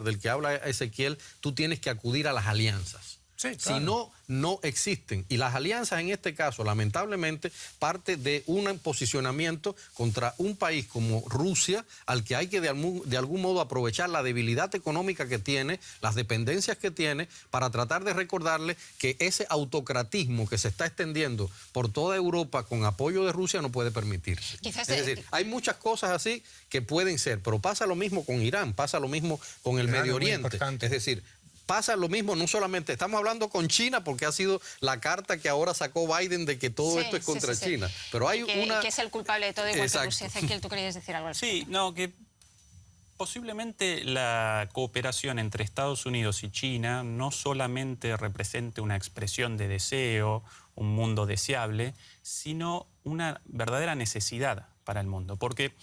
S4: del que habla Ezequiel, tú tienes que acudir a las alianzas.
S6: Sí, claro.
S4: Si no, no existen. Y las alianzas en este caso, lamentablemente, parte de un posicionamiento contra un país como Rusia, al que hay que de algún modo aprovechar la debilidad económica que tiene, las dependencias que tiene, para tratar de recordarle que ese autocratismo que se está extendiendo por toda Europa con apoyo de Rusia no puede permitirse.
S5: Quizás
S4: es decir, hay muchas cosas así que pueden ser, pero pasa lo mismo con Irán, pasa lo mismo con el
S6: Irán
S4: Medio
S6: es muy
S4: Oriente.
S6: importante.
S4: Es decir, pasa lo mismo, no solamente estamos hablando con China, porque ha sido la carta que ahora sacó Biden de que todo esto es contra China. Pero hay una...
S5: Que es el culpable de todo, igual que
S4: Exacto.
S5: Rusia. Ezequiel, ¿tú querías decir algo al respecto?
S7: Sí, no, que posiblemente la cooperación entre Estados Unidos y China no solamente represente una expresión de deseo, un mundo deseable, sino una verdadera necesidad para el mundo. Porque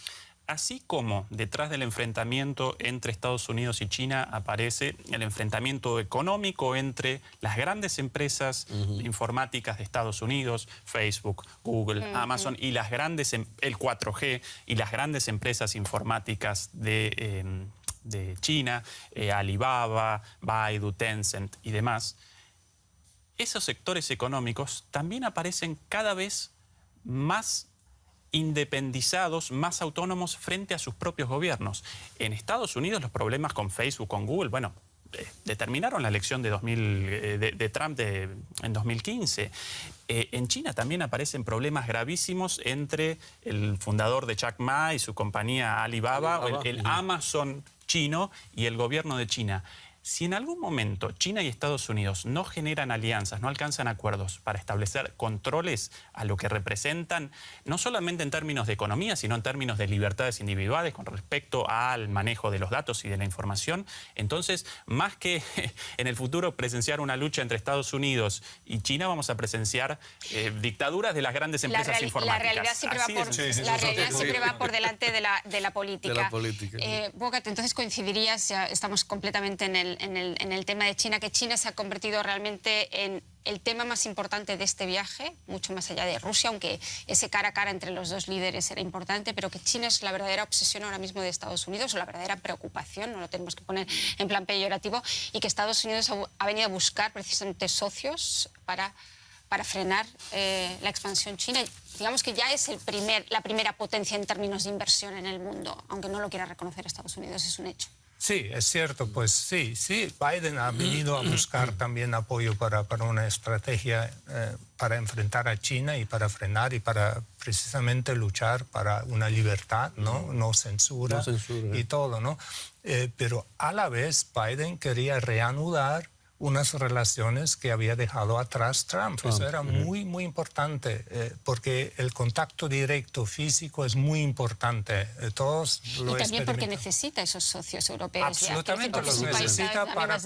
S7: así como detrás del enfrentamiento entre Estados Unidos y China aparece el enfrentamiento económico entre las grandes empresas informáticas de Estados Unidos, Facebook, Google, Amazon, y las grandes, el 4G, y las grandes empresas informáticas de China, Alibaba, Baidu, Tencent y demás, esos sectores económicos también aparecen cada vez más independizados, más autónomos frente a sus propios gobiernos. En Estados Unidos los problemas con Facebook, con Google, bueno, determinaron la elección de Trump en 2015. En China también aparecen problemas gravísimos entre el fundador de Jack Ma y su compañía Alibaba, el Amazon chino y el gobierno de China. Si en algún momento China y Estados Unidos no generan alianzas, no alcanzan acuerdos para establecer controles a lo que representan, no solamente en términos de economía, sino en términos de libertades individuales con respecto al manejo de los datos y de la información, entonces, más que en el futuro presenciar una lucha entre Estados Unidos y China, vamos a presenciar dictaduras de las grandes empresas informáticas.
S5: La realidad siempre va por delante de la política.
S4: De la política.
S5: Bogat, entonces coincidirías, ya estamos completamente en el tema de China, que China se ha convertido realmente en el tema más importante de este viaje, mucho más allá de Rusia, aunque ese cara a cara entre los dos líderes era importante, pero que China es la verdadera obsesión ahora mismo de Estados Unidos, o la verdadera preocupación, no lo tenemos que poner en plan peyorativo, y que Estados Unidos ha venido a buscar precisamente socios para frenar la expansión china. Digamos que ya es la primera potencia en términos de inversión en el mundo, aunque no lo quiera reconocer Estados Unidos, es un hecho.
S6: Sí, es cierto, pues sí, Biden ha venido a buscar también apoyo para una estrategia para enfrentar a China y para frenar y para precisamente luchar para una libertad, no censura, y todo, ¿no? Pero a la vez Biden quería reanudar unas relaciones que había dejado atrás Trump. Eso era muy, muy importante, porque el contacto directo físico es muy importante. Todos lo
S5: y también porque necesita esos socios europeos.
S6: Absolutamente, los necesita para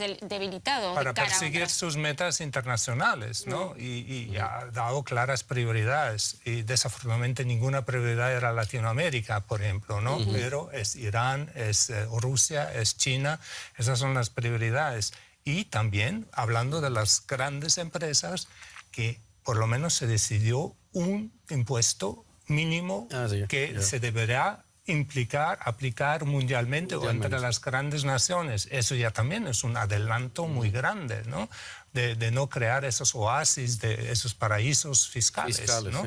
S6: perseguir sus metas internacionales, ¿no? Y ha dado claras prioridades. Y desafortunadamente ninguna prioridad era Latinoamérica, por ejemplo, ¿no? Pero es Irán, es Rusia, es China. Esas son las prioridades. Y también, hablando de las grandes empresas, que por lo menos se decidió un impuesto mínimo que se deberá aplicar mundialmente o entre las grandes naciones. Eso ya también es un adelanto muy grande, ¿no? De no crear esos oasis, de esos paraísos fiscales, ¿no?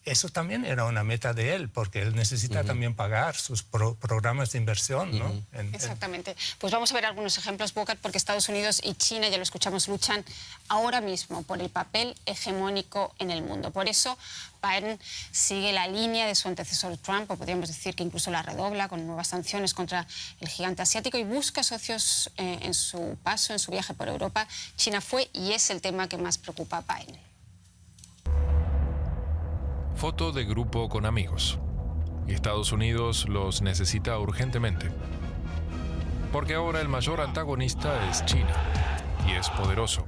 S6: Eso también era una meta de él, porque él necesita también pagar sus programas de inversión, ¿no?
S5: Exactamente. Pues vamos a ver algunos ejemplos, Bocat, porque Estados Unidos y China, ya lo escuchamos, luchan ahora mismo por el papel hegemónico en el mundo. Por eso Biden sigue la línea de su antecesor Trump, o podríamos decir que incluso la redobla con nuevas sanciones contra el gigante asiático, y busca socios en su paso, en su viaje por Europa. China fue y es el tema que más preocupa a Biden.
S9: Foto de grupo con amigos. Y Estados Unidos los necesita urgentemente. Porque ahora el mayor antagonista es China. Y es poderoso.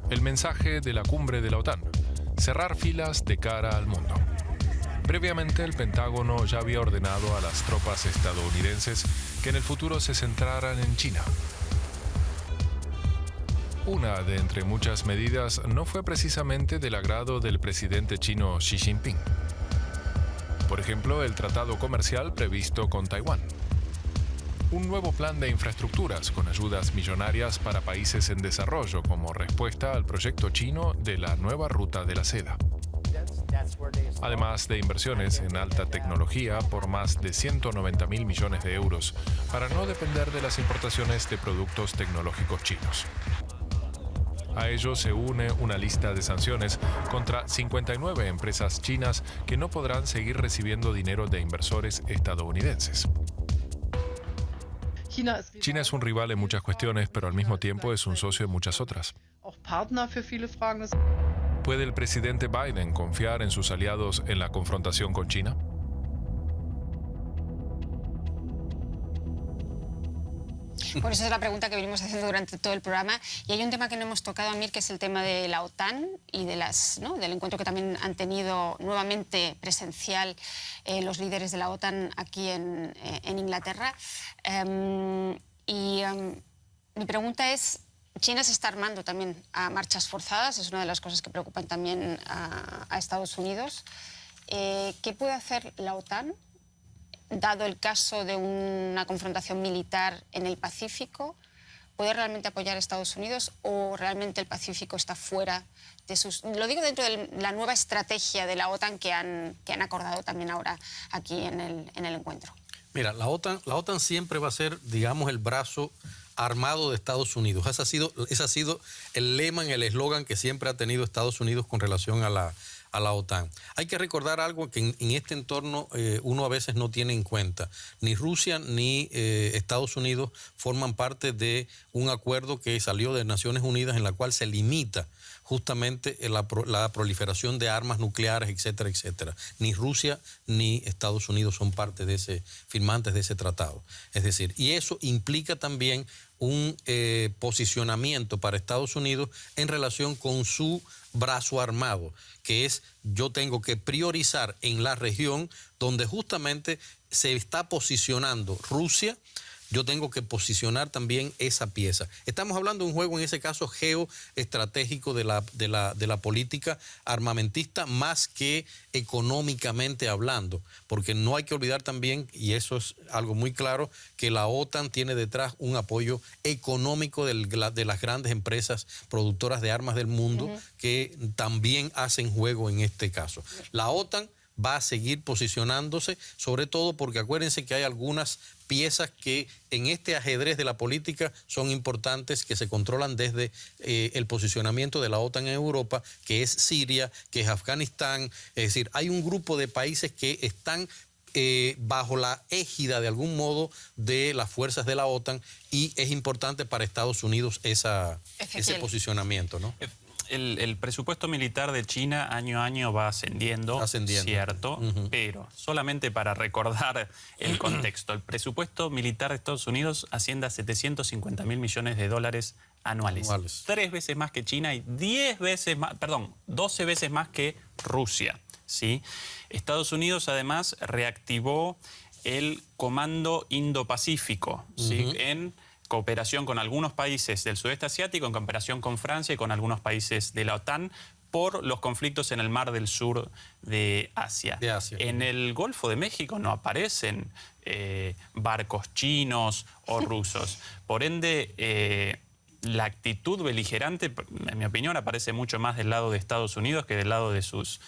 S9: El mensaje de la cumbre de la OTAN: cerrar filas de cara al mundo. Previamente, el Pentágono ya había ordenado a las tropas estadounidenses que en el futuro se centraran en China. Una de entre muchas medidas no fue precisamente del agrado del presidente chino Xi Jinping. Por ejemplo, el tratado comercial previsto con Taiwán. Un nuevo plan de infraestructuras con ayudas millonarias para países en desarrollo como respuesta al proyecto chino de la nueva ruta de la seda. Además de inversiones en alta tecnología por más de 190.000 millones de euros para no depender de las importaciones de productos tecnológicos chinos. A ello se une una lista de sanciones contra 59 empresas chinas que no podrán seguir recibiendo dinero de inversores estadounidenses. China es un rival en muchas cuestiones, pero al mismo tiempo es un socio en muchas otras. ¿Puede el presidente Biden confiar en sus aliados en la confrontación con China?
S5: Bueno, esa es la pregunta que venimos haciendo durante todo el programa. Y hay un tema que no hemos tocado, Amir, que es el tema de la OTAN y de del encuentro que también han tenido nuevamente presencial los líderes de la OTAN aquí en Inglaterra. Mi pregunta es, China se está armando también a marchas forzadas, es una de las cosas que preocupan también a Estados Unidos. ¿Qué puede hacer la OTAN? Dado el caso de una confrontación militar en el Pacífico, ¿puede realmente apoyar a Estados Unidos o realmente el Pacífico está fuera de sus... Lo digo dentro de la nueva estrategia de la OTAN que han acordado también ahora aquí en el encuentro?
S4: Mira, la OTAN siempre va a ser, digamos, el brazo armado de Estados Unidos. Ese ha sido el lema, el eslogan que siempre ha tenido Estados Unidos con relación a la OTAN. Hay que recordar algo que en este entorno uno a veces no tiene en cuenta. Ni Rusia ni Estados Unidos forman parte de un acuerdo que salió de Naciones Unidas en la cual se limita justamente la proliferación de armas nucleares, etcétera, etcétera. Ni Rusia ni Estados Unidos son parte de firmantes de ese tratado. Es decir, y eso implica también un posicionamiento para Estados Unidos en relación con su brazo armado, que es yo tengo que priorizar en la región donde justamente se está posicionando Rusia, yo tengo que posicionar también esa pieza. Estamos hablando de un juego, en ese caso, geoestratégico de la política armamentista más que económicamente hablando, porque no hay que olvidar también, y eso es algo muy claro, que la OTAN tiene detrás un apoyo económico de las grandes empresas productoras de armas del mundo que también hacen juego en este caso. La OTAN va a seguir posicionándose, sobre todo porque acuérdense que hay algunas piezas que en este ajedrez de la política son importantes, que se controlan desde el posicionamiento de la OTAN en Europa, que es Siria, que es Afganistán. Es decir, hay un grupo de países que están bajo la égida de algún modo de las fuerzas de la OTAN y es importante para Estados Unidos ese posicionamiento, ¿no?
S7: El presupuesto militar de China año a año va ascendiendo. Cierto, pero solamente para recordar el contexto, el presupuesto militar de Estados Unidos asciende a 750.000 millones de dólares anuales. 3 veces más que China y 12 veces más que Rusia, ¿sí? Estados Unidos además reactivó el Comando Indo-Pacífico, ¿sí? En cooperación con algunos países del sudeste asiático, en cooperación con Francia y con algunos países de la OTAN por los conflictos en el Mar del Sur de Asia. En el Golfo de México no aparecen barcos chinos o rusos. Por ende, la actitud beligerante, en mi opinión, aparece mucho más del lado de Estados Unidos que del lado de sus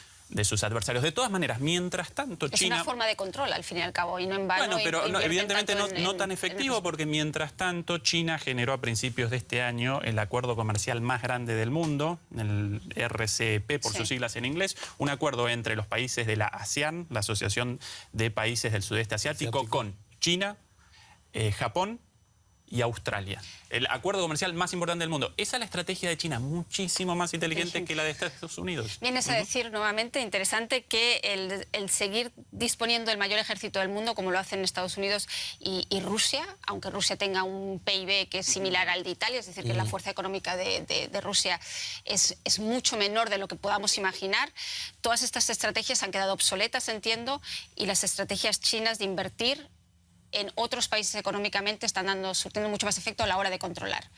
S7: adversarios. De todas maneras, mientras tanto, China...
S5: Es una forma de control, al fin y al cabo, y no en vano.
S7: Bueno, pero evidentemente no tan efectivo, porque mientras tanto, China generó a principios de este año el acuerdo comercial más grande del mundo, el RCEP, por sus siglas en inglés, un acuerdo entre los países de la ASEAN, la Asociación de Países del Sudeste Asiático, con China, Japón y Australia. El acuerdo comercial más importante del mundo. Esa es la estrategia de China, muchísimo más inteligente que la de Estados Unidos.
S5: Vienes a decir nuevamente, interesante, que el seguir disponiendo del mayor ejército del mundo, como lo hacen Estados Unidos y Rusia, aunque Rusia tenga un PIB que es similar al de Italia, es decir, que la fuerza económica de Rusia es mucho menor de lo que podamos imaginar, todas estas estrategias han quedado obsoletas, entiendo, y las estrategias chinas de invertir en otros países económicamente están surtiendo mucho más efecto a la hora de controlar.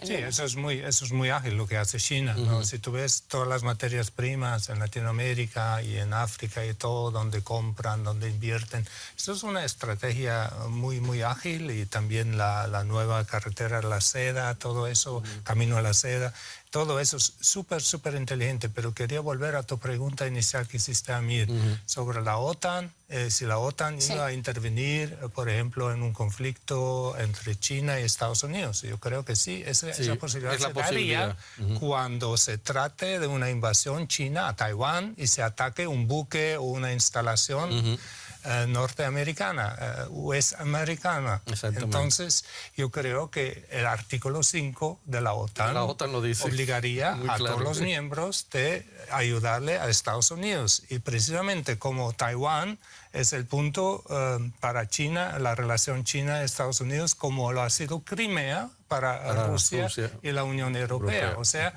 S6: Sí, eso es muy ágil lo que hace China, ¿no? Si tú ves todas las materias primas en Latinoamérica y en África y todo, donde compran, donde invierten, esto es una estrategia muy ágil, y también la nueva carretera, la seda, todo eso, camino a la seda, todo eso es súper inteligente. Pero quería volver a tu pregunta inicial que hiciste, Amir, sobre la OTAN. Si la OTAN iba a intervenir, por ejemplo, en un conflicto entre China y Estados Unidos. Yo creo que sí, esa posibilidad se daría cuando se trate de una invasión china a Taiwán y se ataque un buque o una instalación norteamericana, US americana. Entonces, yo creo que el artículo 5 de la OTAN
S4: lo dice,
S6: obligaría a todos los miembros de ayudarle a Estados Unidos. Y precisamente como Taiwán es el punto para China, la relación China-Estados Unidos, como lo ha sido Crimea para Rusia y la Unión Europea. O sea,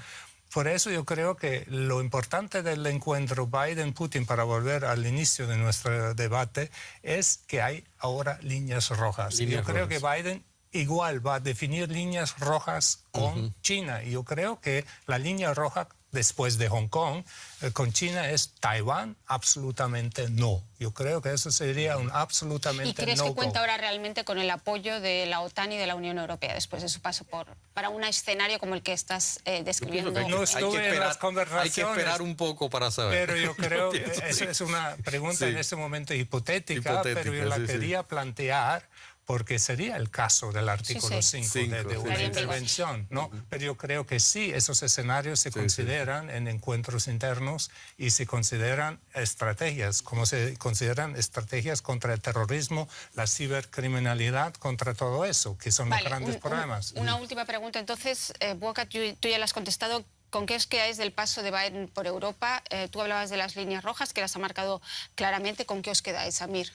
S6: por eso yo creo que lo importante del encuentro Biden-Putin, para volver al inicio de nuestro debate, es que hay ahora líneas rojas. Yo creo que Biden igual va a definir líneas rojas con China. Y yo creo que la línea roja después de Hong Kong con China es Taiwán, absolutamente no. Yo creo que eso sería un absolutamente no.
S5: ¿Y crees que cuenta ahora realmente con el apoyo de la OTAN y de la Unión Europea después de su paso para un escenario como el que estás describiendo?
S6: No estuve en las conversaciones.
S4: Hay que esperar un poco para saber.
S6: Pero yo creo que esa es una pregunta en este momento hipotética, pero yo la quería plantear porque sería el caso del artículo 5 de una intervención, ¿no? Pero yo creo que sí, esos escenarios se consideran en encuentros internos y se consideran estrategias, como se consideran estrategias contra el terrorismo, la cibercriminalidad, contra todo eso, que son los grandes problemas.
S5: Una última pregunta, entonces, Boca, tú ya la has contestado. ¿Con qué os quedáis del paso de Biden por Europa? Tú hablabas de las líneas rojas, que las ha marcado claramente. ¿Con qué os quedáis, Amir?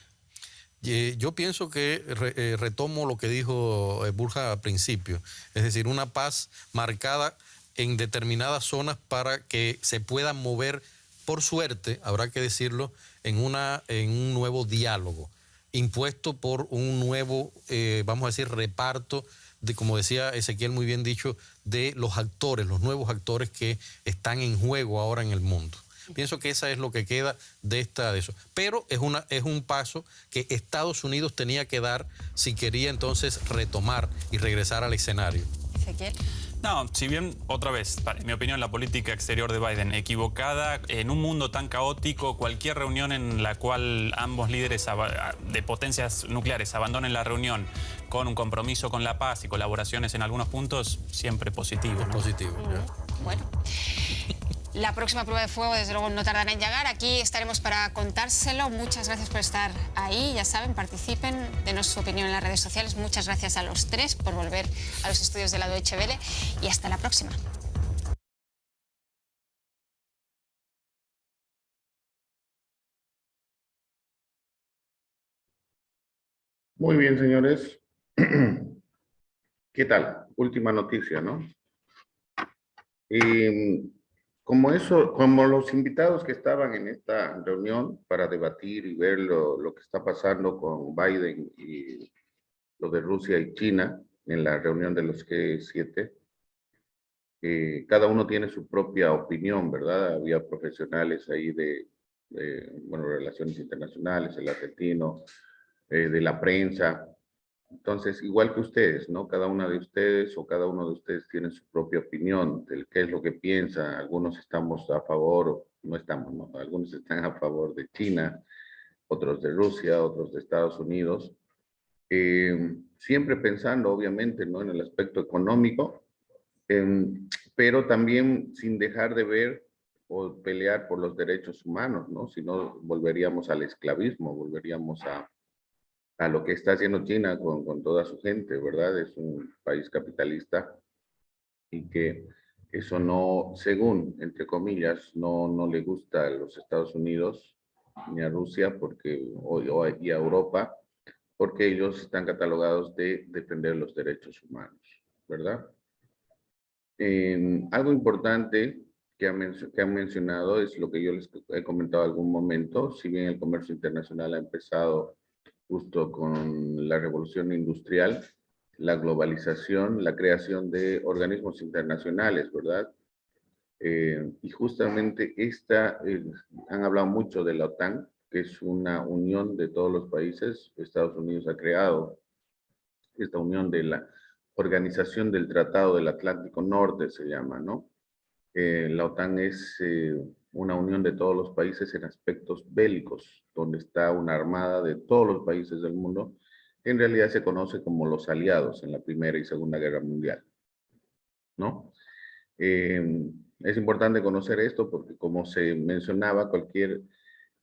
S4: Yo pienso que retomo lo que dijo Burja al principio, es decir, una paz marcada en determinadas zonas para que se puedan mover, por suerte, habrá que decirlo, en un nuevo diálogo, impuesto por un nuevo, vamos a decir, reparto de, como decía Ezequiel muy bien dicho, de los actores, los nuevos actores que están en juego ahora en el mundo. Pienso que esa es lo que queda de eso. Pero es un paso que Estados Unidos tenía que dar si quería entonces retomar y regresar al escenario.
S5: Ezequiel.
S7: No, si bien, otra vez, en mi opinión, la política exterior de Biden equivocada, en un mundo tan caótico, cualquier reunión en la cual ambos líderes de potencias nucleares abandonen la reunión con un compromiso con la paz y colaboraciones en algunos puntos, siempre positivo, ¿no?
S4: Positivo.
S5: Bueno. La próxima prueba de fuego, desde luego, no tardará en llegar. Aquí estaremos para contárselo. Muchas gracias por estar ahí. Ya saben, participen, denos su opinión en las redes sociales. Muchas gracias a los tres por volver a los estudios de la Deutsche Welle. Y hasta la próxima.
S1: Muy bien, señores. ¿Qué tal? Última noticia, ¿no? Como los invitados que estaban en esta reunión para debatir y ver lo que está pasando con Biden y lo de Rusia y China en la reunión de los G7, cada uno tiene su propia opinión, ¿verdad? Había profesionales ahí de relaciones internacionales, el argentino, de la prensa. Entonces, igual que ustedes, ¿no? Cada una de ustedes o cada uno de ustedes tiene su propia opinión de qué es lo que piensa. Algunos estamos a favor, no estamos, ¿no? Algunos están a favor de China, otros de Rusia, otros de Estados Unidos. Siempre pensando, obviamente, ¿no? En el aspecto económico, pero también sin dejar de ver o pelear por los derechos humanos, ¿no? Si no, volveríamos al esclavismo, volveríamos a lo que está haciendo China con toda su gente, ¿verdad? Es un país capitalista y que eso no, según, entre comillas, no le gusta a los Estados Unidos ni a Rusia y a Europa, porque ellos están catalogados de defender los derechos humanos, ¿verdad? Algo importante que han mencionado es lo que yo les he comentado en algún momento. Si bien el comercio internacional ha empezado justo con la revolución industrial, la globalización, la creación de organismos internacionales, ¿verdad? Y justamente han hablado mucho de la OTAN, que es una unión de todos los países. Estados Unidos ha creado esta unión de la Organización del Tratado del Atlántico Norte, se llama, ¿no? La OTAN es una unión de todos los países en aspectos bélicos, donde está una armada de todos los países del mundo, que en realidad se conoce como los aliados en la Primera y Segunda Guerra Mundial, ¿no? Es importante conocer esto porque, como se mencionaba, cualquier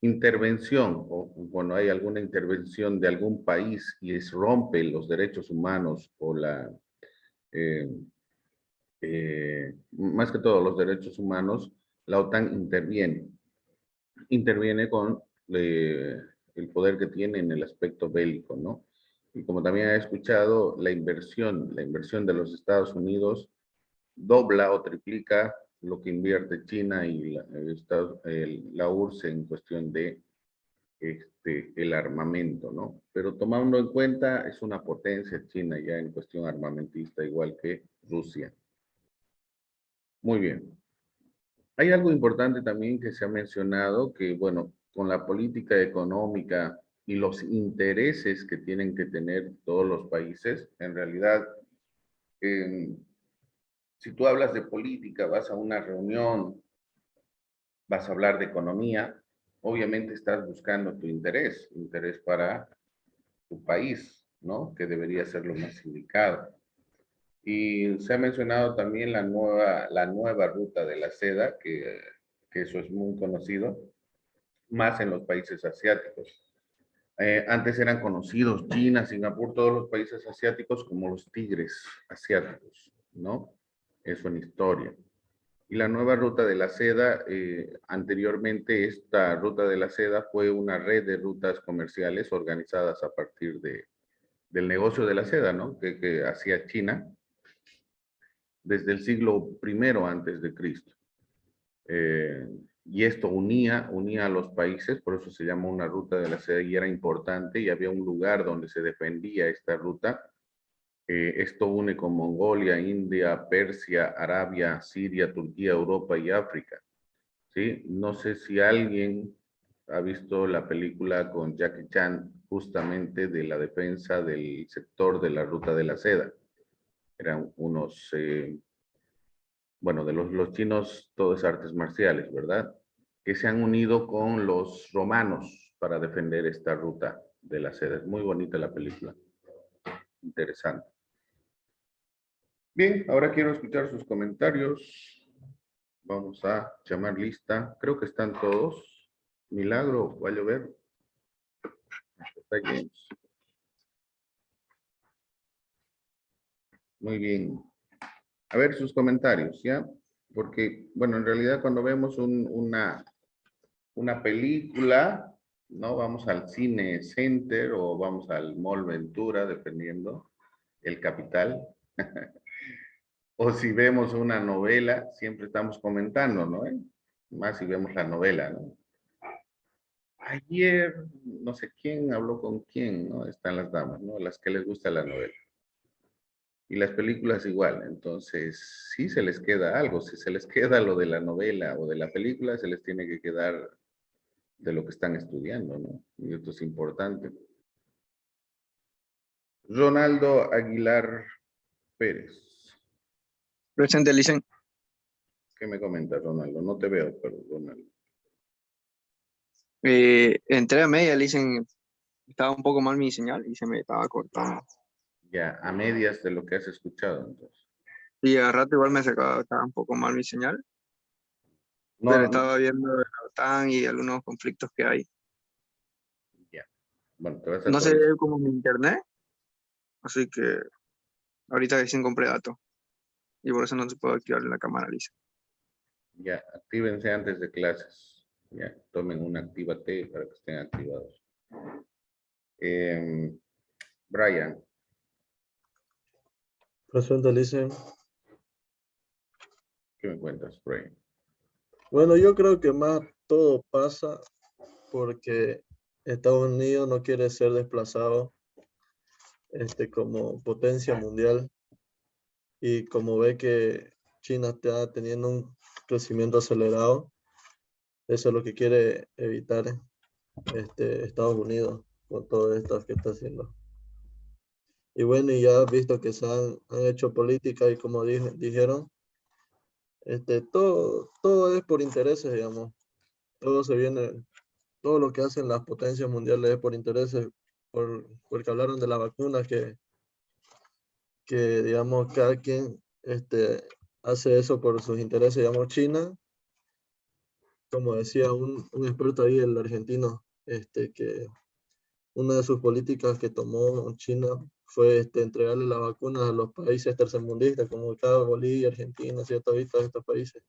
S1: intervención, o cuando hay alguna intervención de algún país y rompe los derechos humanos o más que todo los derechos humanos, la OTAN interviene con el poder que tiene en el aspecto bélico, ¿no? Y como también he escuchado, la inversión de los Estados Unidos dobla o triplica lo que invierte China y la URSS en cuestión de el armamento, ¿no? Pero tomando en cuenta, es una potencia China ya en cuestión armamentista, igual que Rusia. Muy bien. Hay algo importante también que se ha mencionado, que bueno, con la política económica y los intereses que tienen que tener todos los países, en realidad, si tú hablas de política, vas a una reunión, vas a hablar de economía, obviamente estás buscando tu interés para tu país, ¿no? Que debería ser lo más indicado. Y se ha mencionado también la nueva ruta de la seda, que eso es muy conocido, más en los países asiáticos. Antes eran conocidos China, Singapur, todos los países asiáticos como los tigres asiáticos, ¿no? Eso en historia. Y la nueva ruta de la seda, anteriormente esta ruta de la seda fue una red de rutas comerciales organizadas a partir del negocio de la seda, ¿no? Que hacía China desde el siglo I antes de Cristo. Y esto unía a los países, por eso se llama una ruta de la seda, y era importante, y había un lugar donde se defendía esta ruta. Esto une con Mongolia, India, Persia, Arabia, Siria, Turquía, Europa y África, ¿sí? No sé si alguien ha visto la película con Jackie Chan, justamente de la defensa del sector de la ruta de la seda. Eran unos, bueno, de los chinos, todo es artes marciales, ¿verdad? Que se han unido con los romanos para defender esta ruta de la seda. Es muy bonita la película. Interesante. Bien, ahora quiero escuchar sus comentarios. Vamos a llamar lista. Creo que están todos. Milagro, va a llover. Está James. Muy bien. A ver sus comentarios, ¿ya? Porque, bueno, en realidad cuando vemos una película, ¿no? Vamos al Cine Center o vamos al Mall Ventura, dependiendo, El Capital. O si vemos una novela, siempre estamos comentando, ¿no? Más si vemos la novela, ¿no? Ayer, no sé quién habló con quién, ¿no? Están las damas, ¿no? Las que les gusta la novela. Y las películas igual, entonces sí se les queda algo, si se les queda lo de la novela o de la película, se les tiene que quedar de lo que están estudiando, ¿no? Y esto es importante. Ronaldo Aguilar Pérez.
S10: Presente, Licen.
S1: ¿Qué me comentas, Ronaldo? No te veo, pero Ronaldo.
S10: Entré a media, Licen. Estaba un poco mal mi señal y se me estaba cortando.
S1: Ya, a medias de lo que has escuchado, entonces.
S10: Y a rato igual me sacaba, estaba un poco mal mi señal.
S1: No,
S10: pero estaba viendo la OTAN y algunos conflictos que hay.
S1: Ya. Bueno, te vas a
S10: No sé cómo mi internet, así que ahorita es sin comprar datos. Y por eso no se puede activar la cámara lisa.
S1: Ya, actívense antes de clases. Ya, tomen una Actívate para que estén activados. Brian.
S11: Presente, Licen.
S1: ¿Qué me cuentas, Brian?
S11: Bueno, yo creo que más todo pasa porque Estados Unidos no quiere ser desplazado como potencia mundial, y como ve que China está teniendo un crecimiento acelerado, eso es lo que quiere evitar Estados Unidos con todo esto que está haciendo. Y bueno, y ya visto que se han hecho políticas, y como dijeron, todo es por intereses, digamos. Todo lo que hacen las potencias mundiales es por intereses, porque hablaron de las vacunas, que digamos, cada quien hace eso por sus intereses. Digamos, China, como decía un experto ahí, el argentino, que una de sus políticas que tomó China fue entregarle las vacunas a los países tercermundistas, como acá Bolivia, Argentina, ¿cierto? Y todos estos países.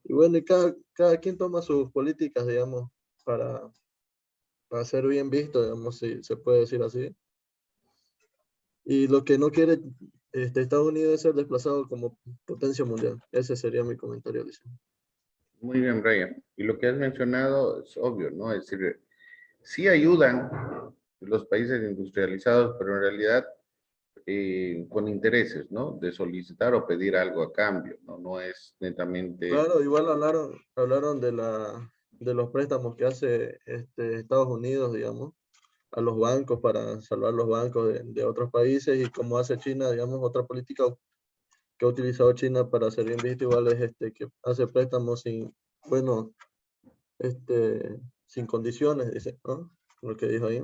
S11: Y bueno, y cada quien toma sus políticas, digamos, para ser bien visto, digamos, si se puede decir así. Y lo que no quiere Estados Unidos es ser desplazado como potencia mundial. Ese sería mi comentario, Alicia.
S1: Muy bien, Brian. Y lo que has mencionado es obvio, ¿no? Es decir, sí ayudan los países industrializados, pero en realidad con intereses, ¿no? De solicitar o pedir algo a cambio, ¿no? No es netamente...
S11: Claro, igual hablaron de los préstamos que hace Estados Unidos, digamos, a los bancos para salvar los bancos de otros países, y como hace China, digamos, otra política que ha utilizado China para ser bien visto igual es que hace préstamos sin, bueno, sin condiciones, dice, ¿no? Lo que dijo ahí.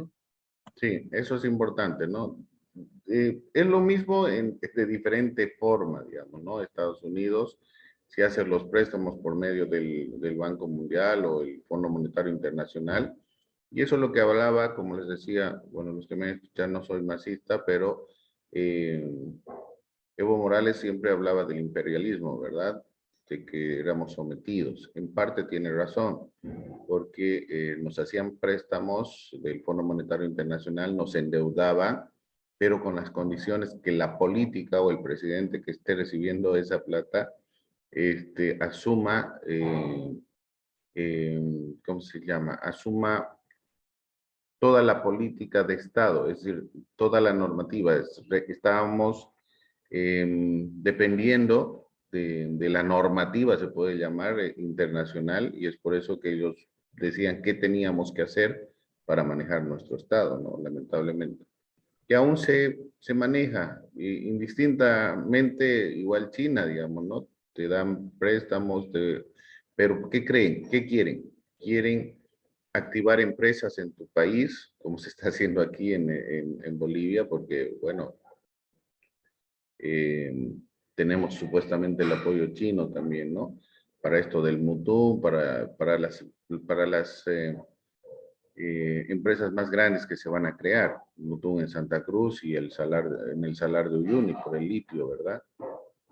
S1: Sí, eso es importante, ¿no? Es lo mismo de diferente forma, digamos, ¿no? Estados Unidos, si hace los préstamos por medio del Banco Mundial o el Fondo Monetario Internacional, y eso es lo que hablaba, como les decía, bueno, los que me escuchan, no soy masista, pero Evo Morales siempre hablaba del imperialismo, ¿verdad? De que éramos sometidos. En parte tiene razón, porque nos hacían préstamos del Fondo Monetario Internacional, nos endeudaban, pero con las condiciones que la política o el presidente que esté recibiendo esa plata asuma, ¿cómo se llama? Asuma toda la política de Estado, es decir, toda la normativa. Estábamos dependiendo de la normativa, se puede llamar, internacional, y es por eso que ellos decían qué teníamos que hacer para manejar nuestro Estado, ¿no? Lamentablemente. Que aún se maneja indistintamente, igual China, digamos, ¿no? Te dan préstamos, pero ¿qué creen? ¿Qué quieren? Quieren activar empresas en tu país, como se está haciendo aquí en Bolivia, porque, bueno, tenemos supuestamente el apoyo chino también, ¿no? Para esto del Mutum, para las empresas más grandes que se van a crear, Mutum en Santa Cruz y en el Salar de Uyuni, por el litio, ¿verdad?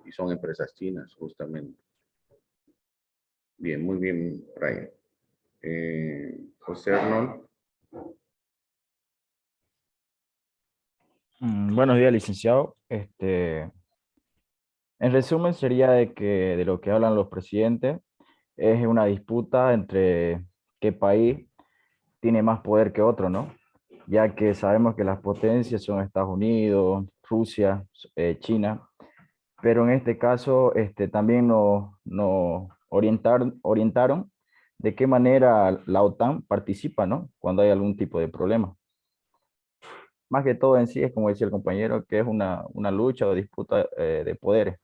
S1: Y son empresas chinas, justamente. Bien, muy bien, Brian. José Arnold.
S12: Buenos días, licenciado. En resumen, sería de lo que hablan los presidentes es una disputa entre qué país tiene más poder que otro, ¿no? Ya que sabemos que las potencias son Estados Unidos, Rusia, China, pero en este caso también nos orientaron de qué manera la OTAN participa, ¿no? Cuando hay algún tipo de problema. Más que todo en sí es, como decía el compañero, que es una lucha o disputa de poderes,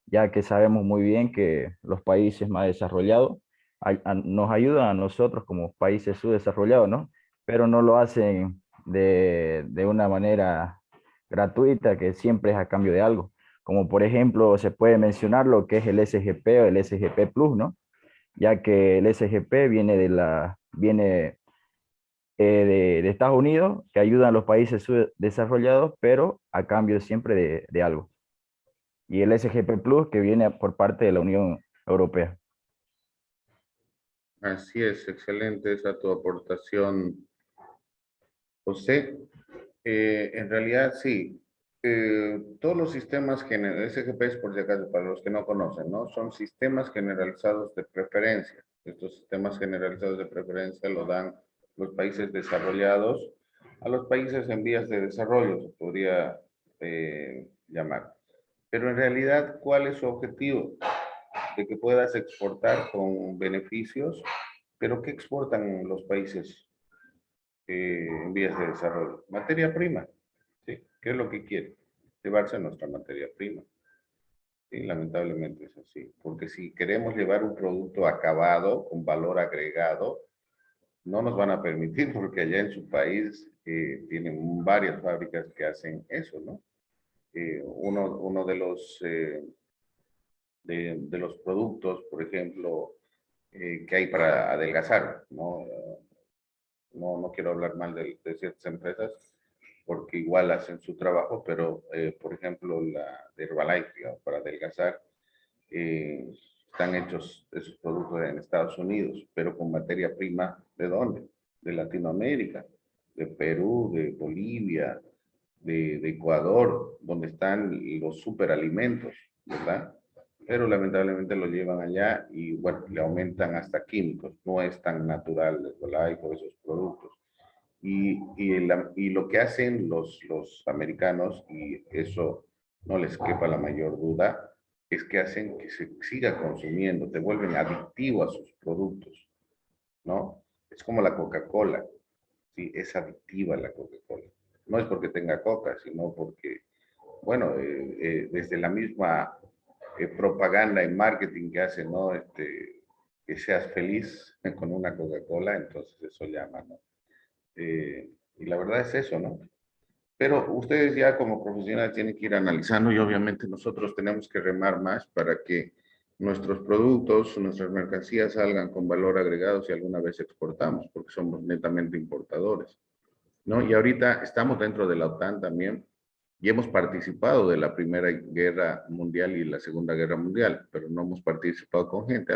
S12: ya que sabemos muy bien que los países más desarrollados nos ayudan a nosotros como países subdesarrollados, ¿no? Pero no lo hacen de una manera gratuita, que siempre es a cambio de algo. Como por ejemplo, se puede mencionar lo que es el SGP o el SGP Plus, ¿no? Ya que el SGP viene de Estados Unidos, que ayudan a los países subdesarrollados, pero a cambio siempre de algo. Y el SGP Plus, que viene por parte de la Unión Europea.
S1: Así es, excelente esa tu aportación, José. En realidad, sí. Todos los sistemas generalizados, SGPs, por si acaso, para los que no conocen, ¿no? Son sistemas generalizados de preferencia. Estos sistemas generalizados de preferencia lo dan los países desarrollados a los países en vías de desarrollo, se podría llamar. Pero en realidad, ¿cuál es su objetivo? De que puedas exportar con beneficios, pero ¿qué exportan los países en vías de desarrollo? Materia prima, ¿sí? ¿Qué es lo que quieren? Llevarse nuestra materia prima. Sí, lamentablemente es así, porque si queremos llevar un producto acabado, con valor agregado, no nos van a permitir, porque allá en su país tienen varias fábricas que hacen eso, ¿no? Uno de los productos, por ejemplo, que hay para adelgazar, ¿no? No quiero hablar mal de ciertas empresas, porque igual hacen su trabajo, pero, por ejemplo, la de Herbalife, digamos, para adelgazar, están hechos esos productos en Estados Unidos, pero con materia prima, ¿de dónde? De Latinoamérica, de Perú, de Bolivia, de Ecuador, donde están los superalimentos, ¿verdad? Pero lamentablemente lo llevan allá y, bueno, le aumentan hasta químicos. No es tan natural el Herbalife o esos productos. Y lo que hacen los americanos, y eso no les quepa la mayor duda, es que hacen que se siga consumiendo, te vuelven adictivo a sus productos, ¿no? Es como la Coca-Cola, ¿sí? Es adictiva la Coca-Cola. No es porque tenga coca, sino porque, bueno, desde la misma propaganda y marketing que hacen, ¿no? Que seas feliz con una Coca-Cola, entonces eso llama, ¿no? Y la verdad es eso, ¿no? Pero ustedes ya como profesionales tienen que ir analizando y obviamente nosotros tenemos que remar más para que nuestros productos, nuestras mercancías salgan con valor agregado si alguna vez exportamos, porque somos netamente importadores, ¿no? Y ahorita estamos dentro de la OTAN también y hemos participado de la Primera Guerra Mundial y la Segunda Guerra Mundial, pero no hemos participado con gente